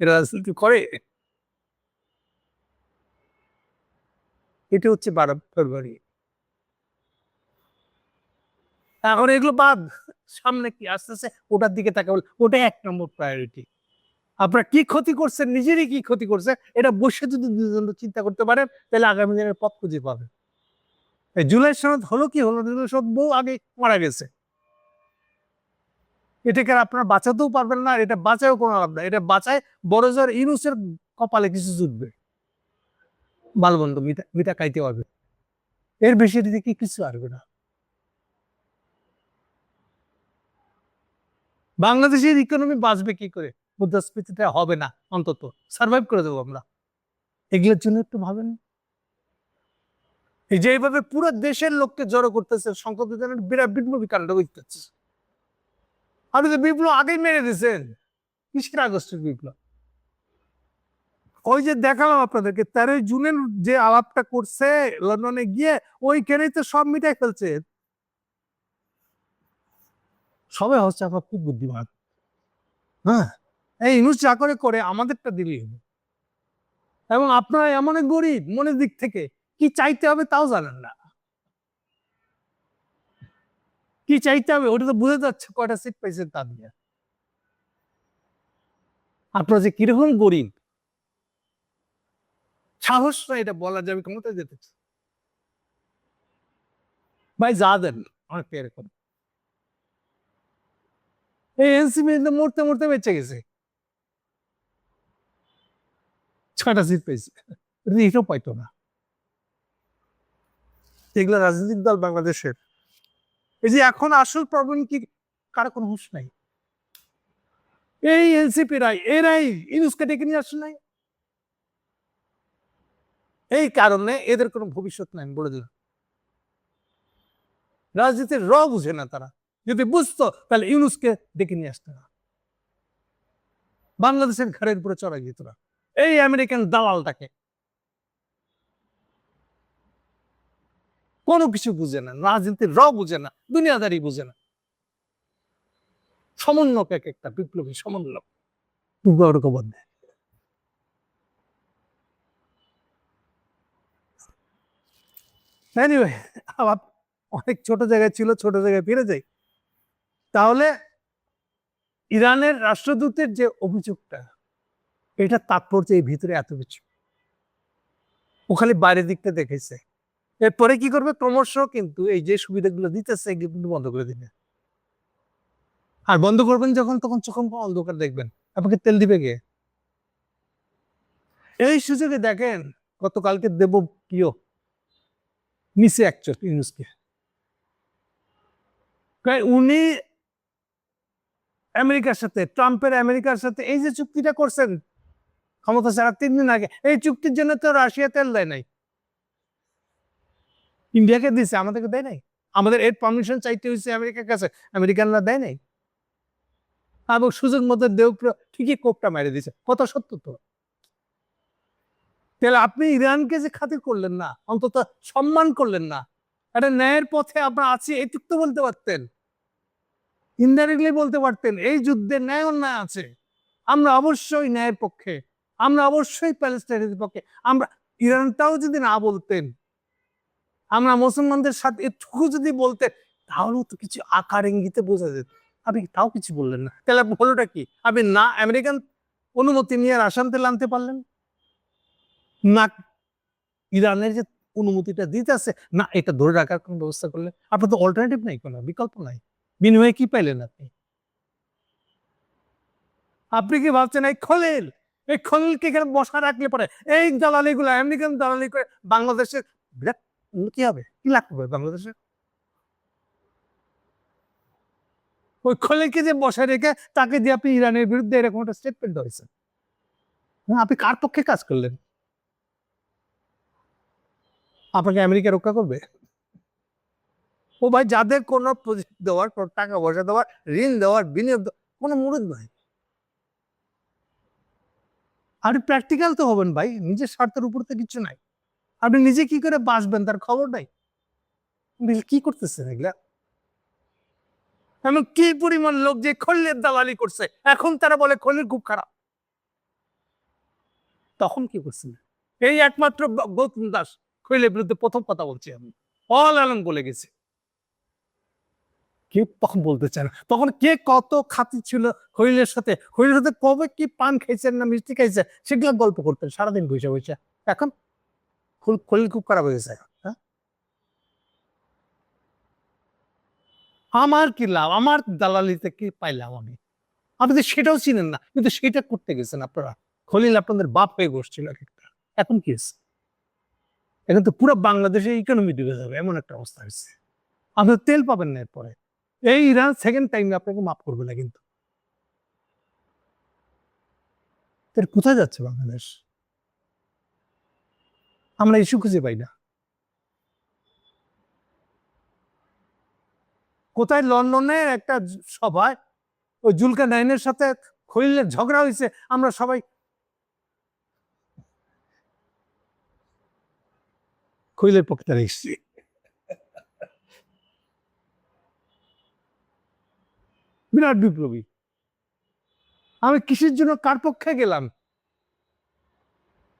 এরা রাজনীতি করে। এটা হচ্ছে 12 ফেব্রুয়ারি। এখন এগুলো বাদ, সামনে কি আসতেছে ওটার দিকে তাকে বল, ওটা 1 নম্বর প্রায়োরিটি। আপনারা কি ক্ষতি করছেন, নিজেরই কি ক্ষতি করছে, এটা বসে যদি দুজন চিন্তা করতে পারেন, তাহলে আগামী দিনের পথ খুঁজে পাবেন। এই জুলাই সনদ হলো কি হলো, জুলাই সনদ বহু আগে মারা গেছে। এটাকে আপনারা বাঁচাতেও পারবেন না, এটা বাঁচাও কোনো লাভ না। এটা বাঁচায় বড় জোর ইউনুসের কপালে কিছু জুটবে, বালবন্ধ মিঠা মিঠা খাইতে পারবে, এর বেশি দিকে কিছু আসবে না। বাংলাদেশের ইকোনমি বাঁচবে কি করে? মুদ্রাস্ফীতিটা হবে না, অন্তত সার্ভাইভ করে দেবো আমরা। এগুলোর জন্য একটু ভাবেন। এই যে এইভাবে পুরো দেশের লোককে জড়ো করতেছে, সংকট বিরাট বিপ্লবী কাণ্ড করতেছে। আপনি তো বিপ্লব আগেই মেরে দিয়েছেন। কিসের আগস্টের বিপ্লব? ওই যে দেখালাম আপনাদেরকে 13 জুনের যে আলাপটা করছে লন্ডনে গিয়ে, ওইখানেই তো সব মিটাই ফেলছে। সবাই হচ্ছে আপনার খুব বুদ্ধিমান। হ্যাঁ, এই ইউনুস যা করে করে আমাদেরটা দিলেই হবে। এবং আপনারা এমন গরিব মনের দিক থেকে, কি চাইতে হবে তাও জানেন না। কি চাইতে হবে ওটা তো বুঝে যাচ্ছে, কয়টা সিট পাইছেন তা দিয়ে। আপনারা যে কিরকম গরিব, সাহস না এটা বলা যাবে ক্ষমতায় যেতে। ভাই যা দেন অনেকটা এরকম। এই এনসিপি মরতে মরতে বেঁচে গেছে, 6টা সিট পেয়েছে, এটাও পাইতো না। এগুলো রাজনৈতিক দল বাংলাদেশের। এই যে এখন আসল প্রবলেম কি, কারো কোনো হুঁশ নাই। এই এনসিপি রাই এরাই ইউনুসকে ডেকে নিয়ে আসে নাই। এই কারণে এদের কোনো ভবিষ্যৎ নাই বলে দিলাম। রাজনীতির বুঝে না তারা। যদি বুঝতো তাহলে ইউনুসকে ডেকে নিয়ে আসতো না, বাংলাদেশের ঘাড়ের উপরে চড়াই যেত না এই আমেরিকান দালালটাকে। কোনো কিছু বুঝে না, রাজনীতির বুঝে না, দুনিয়াদারি বুঝে না। সমন্বয়ক এক একটা বিপ্লবী সমন্বয়ক বদ্ধ। এনিওয়ে, আবার অনেক ছোট জায়গায় ছিল, ছোট জায়গায় ফিরে যাই। তাহলে ইরানের রাষ্ট্রদূতের যে অভিযোগটা, এটা তাৎপর্য এই ভিতরে এত কিছু। ও খালি বাইরের দিকটা দেখেছে, এরপরে কি করবে, ক্রমশ কিন্তু এই যে সুবিধাগুলো দিতেছে এগুলো কিন্তু বন্ধ করে দিবে। আর বন্ধ করবেন যখন, তখন চোখে অন্ধকার দেখবেন, আপনাকে তেল দিবে কে? এই সুযোগে দেখেন গতকালকে দেব কিও নিচে একচোট ইউনুসকে। উনি আমেরিকার সাথে, ট্রাম্পের আমেরিকার সাথে এই যে চুক্তিটা করছেন ক্ষমতা ছাড়া 3 দিন আগে, এই চুক্তির জন্য তো রাশিয়া তেল দেয় নাই, ইন্ডিয়াকে দিচ্ছে, আমাদেরকে দেয় নাই। আমাদের এর পারমিশন চাইতে হয়েছে আমেরিকার কাছে, আমেরিকানরা দেয় নাই। এবং সুযোগ মতো দেব ঠিকই কোপটা মেরে দিচ্ছে, কত সত্য তো। তাহলে আপনি ইরানকে যে খাতির করলেন না, অন্তত সম্মান করলেন না, একটা ন্যায়ের পথে আমরা আছি এইটুক তো বলতে পারতেন, ইনডাইরেক্টলি বলতে পারতেন এই যুদ্ধে ন্যায় অন্যায় আছে, আমরা অবশ্যই ন্যায়ের পক্ষে, আমরা অবশ্যই প্যালেস্টাইনের পক্ষে। আমরা ইরানটাও যদি না বলতেন, আমরা মুসলমানদের সাথে এটুকু যদি বলতেন, তাহলেও তো কিছু আকার ইঙ্গিতে বোঝা যেত। আপনি তাও কিছু বললেন না, তাহলে হলোটা কি? আপনি না আমেরিকান অনুমতি নিয়ে আসাম তেল আনতে পারলেন না, ইরানের যে অনুমতিটা দিতেছে না, এটা ধরে রাখার কোন ব্যবস্থা করলেন? আপনার তো অল্টারনেটিভ নাই, কোনো বিকল্প নাই। বিনিময়ে কি পাইলেন আপনি? আপনি কি ভাবছেন এই খলিলকে এখানে বসা রাখলে পরে এই দালালিগুলো, আমেরিকান দালালি করে বাংলাদেশের বিরাট উন্নতি হবে? কি লাভ হবে বাংলাদেশের? ওই খলিলকে যে বসায় রেখে তাকে দিয়ে আপনি ইরানের বিরুদ্ধে এরকম একটা স্টেটমেন্ট হয়েছে, আপনি কার পক্ষে কাজ করলেন? আপনাকে আমেরিকা রক্ষা করবে? ও ভাই, যাদের কোনো প্রজেক্ট দেওয়ার, টাকা পয়সা দেওয়ার, ঋণ দেওয়ার, বিনিয়োগ কোনো মুরুদ নাই। আপনি প্র্যাকটিক্যাল তো হবেন ভাই, নিজের স্বার্থের উপর তো কিছু নাই। আপনি নিজে কি করে বাঁচবেন তার খবর নাই। কি করতেছেন এগুলা? এমন কি পরিমাণ লোক যে খলিলের দালালি করছে, এখন তারা বলে খলিল খুব খারাপ। তখন কি করছেন? এই একমাত্র গৌতম দাস খলিলের বিরুদ্ধে প্রথম কথা বলছি আমি, অল অ্যালং বলে গেছে। কে তখন বলতে চায় না, তখন কে কত খাতি ছিল খলিলের সাথে, খলিলের সাথে কবে কি পান খাইছেন না মিষ্টি খাইছে সেগুলো গল্প করতেন সারাদিন বসে বসে। এখন খলিল খুব খারাপ হয়ে গেছে। হ্যাঁ, আমার কি লাভ? আমার দালালিতে কি পাইলাম আমি? আপনি তো সেটাও চিনেন না, কিন্তু সেটা করতে গেছেন আপনারা। খলিল আপনাদের বাপ হয়ে বসছিল এক একটা। এখন কি হয়েছে? এখন তো পুরো বাংলাদেশের ইকোনমি ডুবে যাবে, এমন একটা অবস্থা হয়েছে। আপনি তেল পাবেন না এরপরে। এই ইরান সেকেন্ড টাইম আপনাকে মাফ করবে না কিন্তু। তার কোথায় যাচ্ছে বাংলাদেশ? আমরা ইস্যু খুঁজে পাই না। কোথায় লন্ডনের একটা সভায় ওই জুলকা নাইনের সাথে খলিলের ঝগড়া হয়েছে, আমরা সবাই খলিলের পক্ষে তারা এসছি। বিরাট বিপ্লবী। আমি কিসের জন্য কার পক্ষে গেলাম?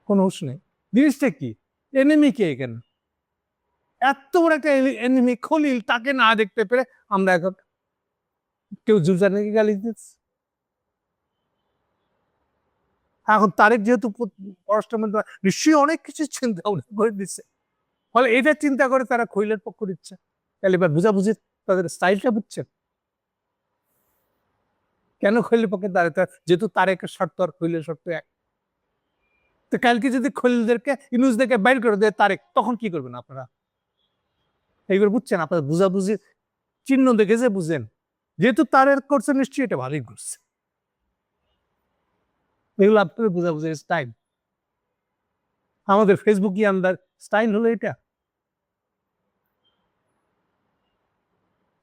কোন হুঁশ নেই। জিনিসটা কি? এনিমি কে এখানে? এত বড় একটা এনিমি খলিল, তাকে না দেখতে পেরে আমরা এখন কেউ জুলকারনাইনকে গালি দিচ্ছে। এখন তারেক যেহেতু পররাষ্ট্রমন্ত্রী, নিশ্চয়ই অনেক কিছু চিন্তা ভাবনা করে দিচ্ছে, ফলে এটা চিন্তা করে তারা খলিলের পক্ষ দিচ্ছে। তাহলে এবার বুঝাবুঝি তাদের স্টাইলটা বুঝছেন কেন খলিলের পক্ষে দাঁড়াতে? যেহেতু তারেকের শর্ত আর খলিলের শর্ত এক। তো কালকে যদি খলিলদেরকে ইউনূসদেরকে বাইর করে দেয় তারেক, তখন কি করবেন আপনারা? এইগুলো বুঝছেন? আপনারা বুঝাবুঝি চিহ্ন দেখে যে বুঝেন, যেহেতু তারেক করছে নিশ্চয়ই এটা ভালোই করছে। এগুলো আপনাদের বুঝাবুঝির স্টাইল। আমাদের ফেসবুক ইয়ানদার স্টাইল হলো এটা?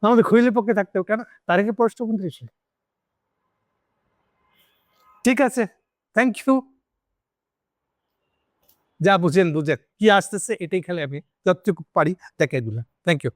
আমাদের খলিলের পক্ষে থাকতে হবে কেন? তারেকের পররাষ্ট্রমন্ত্রী সে। ঠিক আছে, থ্যাংক ইউ। যা বুঝেন বুঝেন, কি আসতেছে এটাই খালি আমি যতটুকু পারি দেখাই দিলাম। Thank you.